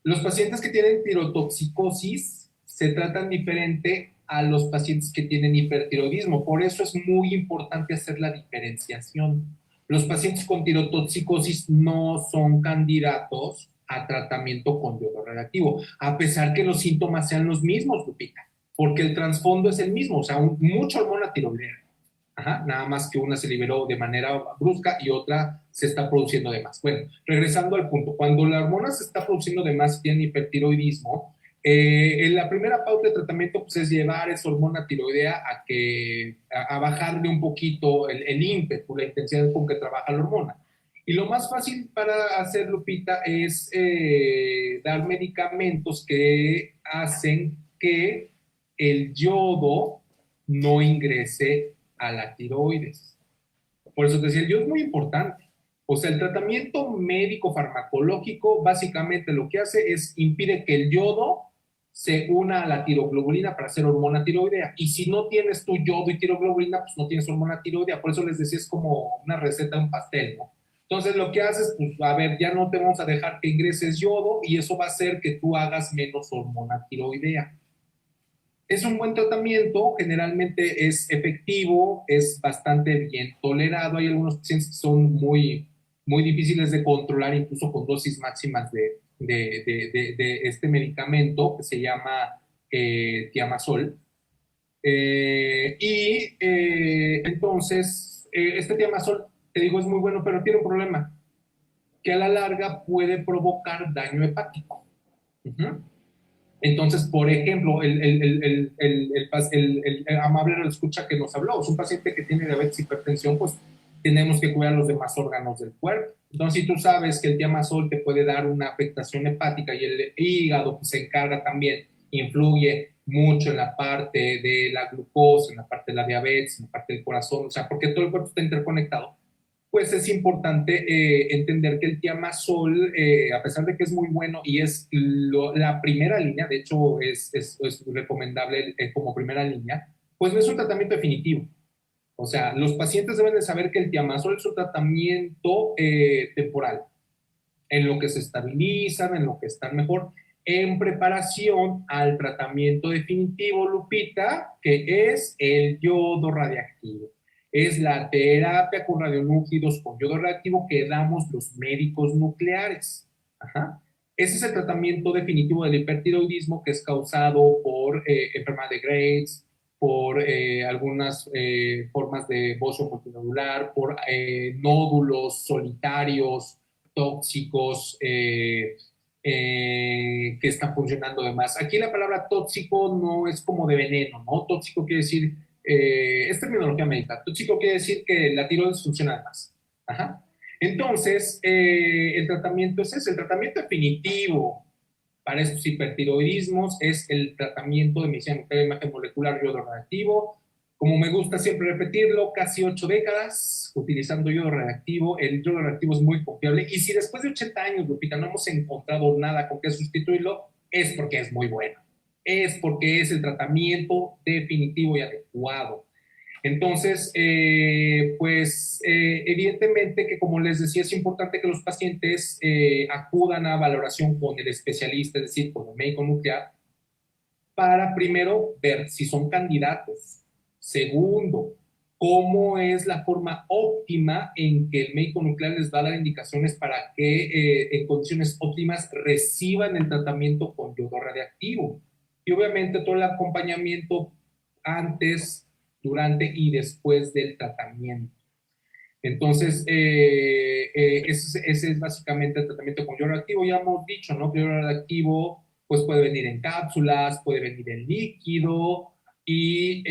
los pacientes que tienen tirotoxicosis se tratan diferente a los pacientes que tienen hipertiroidismo. Por eso es muy importante hacer la diferenciación. Los pacientes con tirotoxicosis no son candidatos a tratamiento con yodo radioactivo, a pesar que los síntomas sean los mismos, Lupita, porque el trasfondo es el mismo, o sea, mucha hormona tiroidea. Ajá, nada más que una se liberó de manera brusca y otra se está produciendo de más. Bueno, regresando al punto, cuando la hormona se está produciendo de más y tiene hipertiroidismo, la primera pauta de tratamiento pues, es llevar esa hormona tiroidea a bajarle un poquito el ímpetu, la intensidad con que trabaja la hormona. Y lo más fácil para hacer, Lupita, es dar medicamentos que hacen que el yodo no ingrese a la tiroides. Por eso te decía, el yodo es muy importante. O sea, el tratamiento médico farmacológico básicamente lo que hace es impide que el yodo se una a la tiroglobulina para hacer hormona tiroidea. Y si no tienes tu yodo y tiroglobulina, pues no tienes hormona tiroidea. Por eso les decía, es como una receta de un pastel, ¿no? Entonces lo que haces, pues a ver, ya no te vamos a dejar que ingreses yodo y eso va a hacer que tú hagas menos hormona tiroidea. Es un buen tratamiento, generalmente es efectivo, es bastante bien tolerado. Hay algunos pacientes que son muy, muy difíciles de controlar, incluso con dosis máximas de este medicamento que se llama Thiamazol. Entonces, este Thiamazol, te digo, es muy bueno, pero tiene un problema, que a la larga puede provocar daño hepático. Entonces, por ejemplo, el amable lo escucha que nos habló, es un paciente que tiene diabetes y hipertensión, pues tenemos que cuidar los demás órganos del cuerpo. Entonces, si tú sabes que el Thiamazol te puede dar una afectación hepática y el hígado pues, se encarga también influye mucho en la parte de la glucosa, en la parte de la diabetes, en la parte del corazón, o sea, porque todo el cuerpo está interconectado, pues es importante entender que el tiamazol, a pesar de que es muy bueno y es la primera línea, de hecho es recomendable como primera línea, pues no es un tratamiento definitivo. O sea, los pacientes deben de saber que el tiamazol es un tratamiento temporal, en lo que se estabilizan, en lo que están mejor, en preparación al tratamiento definitivo, Lupita, que es el yodo radiactivo. Es la terapia con radionúclidos con yodo radiactivo que damos los médicos nucleares. Ajá. Ese es el tratamiento definitivo del hipertiroidismo que es causado por enfermedad de Graves, por algunas formas de bocio multinodular, por nódulos solitarios, tóxicos, que están funcionando de más. Aquí la palabra tóxico no es como de veneno, ¿no? Tóxico quiere decir, es terminología médica, tóxico quiere decir que la tiroides funciona de más. Ajá. Entonces, el tratamiento es ese, el tratamiento definitivo para estos hipertiroidismos es el tratamiento de medicina nuclear de imagen molecular yodo radioactivo. Como me gusta siempre repetirlo, casi 8 décadas utilizando yodo radioactivo. El yodo radioactivo es muy confiable. Y si después de 80 años, Lupita, no hemos encontrado nada con que sustituirlo, es porque es muy bueno. Es porque es el tratamiento definitivo y adecuado. Entonces, evidentemente que como les decía, es importante que los pacientes acudan a valoración con el especialista, es decir, con el médico nuclear, para primero ver si son candidatos. Segundo, cómo es la forma óptima en que el médico nuclear les va a dar indicaciones para que en condiciones óptimas reciban el tratamiento con yodo radiactivo. Y obviamente todo el acompañamiento antes, durante y después del tratamiento. Entonces, ese es básicamente el tratamiento con yodo radioactivo. Ya hemos dicho, ¿no? Que el yodo radioactivo pues puede venir en cápsulas, puede venir en líquido y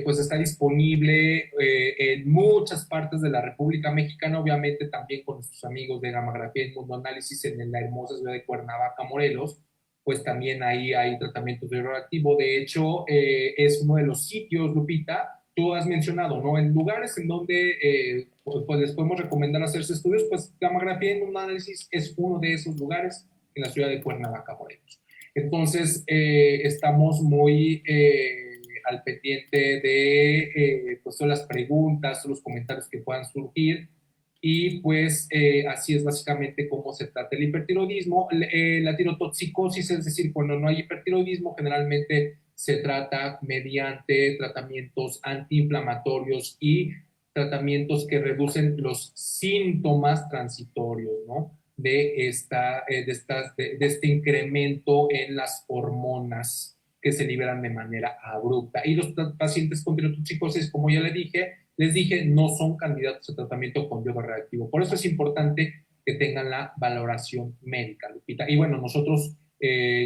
pues está disponible en muchas partes de la República Mexicana, obviamente también con nuestros amigos de Gammagrafía y Inmunoanálisis en la hermosa ciudad de Cuernavaca, Morelos, pues también ahí hay tratamientos de yodo radioactivo. De hecho, es uno de los sitios, Lupita, tú has mencionado, ¿no? En lugares en donde pues les podemos recomendar hacerse estudios, pues Gammagrafía y Inmunoanálisis es uno de esos lugares en la ciudad de Cuernavaca, Morelos. Entonces, estamos muy al pendiente de pues, todas las preguntas, todos los comentarios que puedan surgir. Y pues así es básicamente cómo se trata el hipertiroidismo. La tirotoxicosis, es decir, cuando no hay hipertiroidismo, generalmente se trata mediante tratamientos antiinflamatorios y tratamientos que reducen los síntomas transitorios, ¿no? De este incremento en las hormonas que se liberan de manera abrupta. Y los pacientes con tirotoxicosis, como ya les dije, no son candidatos a tratamiento con yodo radioactivo. Por eso es importante que tengan la valoración médica, Lupita. Y bueno, nosotros,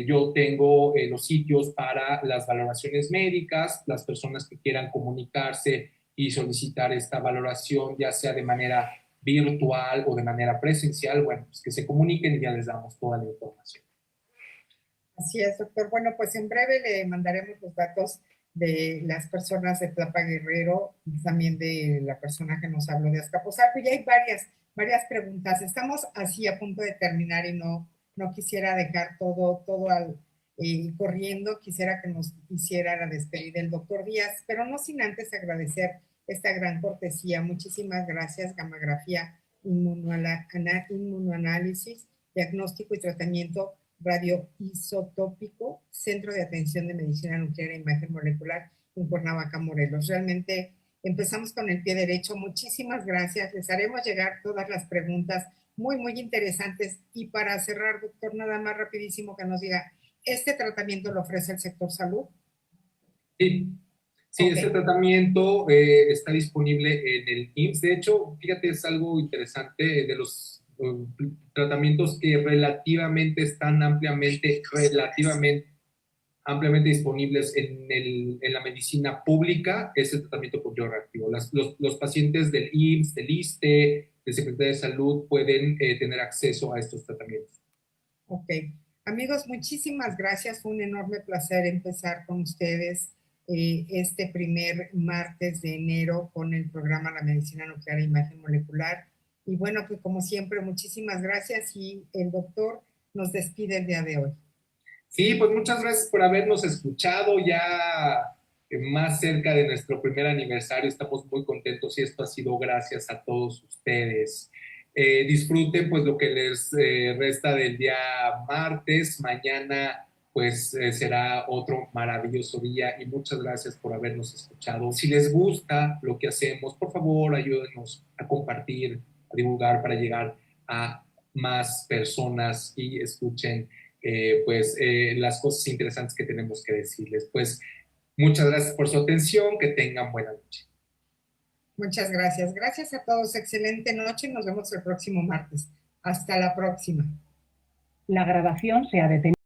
yo tengo los sitios para las valoraciones médicas, las personas que quieran comunicarse y solicitar esta valoración, ya sea de manera virtual o de manera presencial, bueno, pues que se comuniquen y ya les damos toda la información. Así es, doctor. Bueno, pues en breve le mandaremos los datos de las personas de Tlapa Guerrero, también de la persona que nos habló de Azcapotzalco. Y hay varias preguntas. Estamos así a punto de terminar y no quisiera dejar todo corriendo. Quisiera que nos hiciera la despedida del doctor Díaz, pero no sin antes agradecer esta gran cortesía. Muchísimas gracias, Gammagrafía Inmunoanálisis, Diagnóstico y Tratamiento Radioisotópico, Centro de Atención de Medicina Nuclear e Imagen Molecular en Cuernavaca, Morelos. Realmente empezamos con el pie derecho. Muchísimas gracias. Les haremos llegar todas las preguntas muy interesantes. Y para cerrar, doctor, nada más rapidísimo que nos diga, ¿este tratamiento lo ofrece el sector salud? Sí, sí, Okay. este tratamiento está disponible en el IMSS. De hecho, fíjate, es algo interesante de los tratamientos que relativamente están ampliamente disponibles en la medicina pública, es el tratamiento con yodo radioactivo. Los pacientes del IMSS, del ISSSTE, del Secretaría de Salud pueden tener acceso a estos tratamientos. Ok. Amigos, muchísimas gracias. Fue un enorme placer empezar con ustedes este primer martes de enero con el programa La Medicina Nuclear e Imagen Molecular. Y bueno, pues como siempre, muchísimas gracias y el doctor nos despide el día de hoy. Sí, pues muchas gracias por habernos escuchado ya más cerca de nuestro primer aniversario. Estamos muy contentos y esto ha sido gracias a todos ustedes. Disfruten pues lo que les resta del día martes. Mañana pues será otro maravilloso día y muchas gracias por habernos escuchado. Si les gusta lo que hacemos, por favor ayúdenos a compartir, a divulgar para llegar a más personas y escuchen las cosas interesantes que tenemos que decirles. Pues muchas gracias por su atención, que tengan buena noche. Muchas gracias. Gracias a todos. Excelente noche. Nos vemos el próximo martes. Hasta la próxima. La grabación se ha detenido.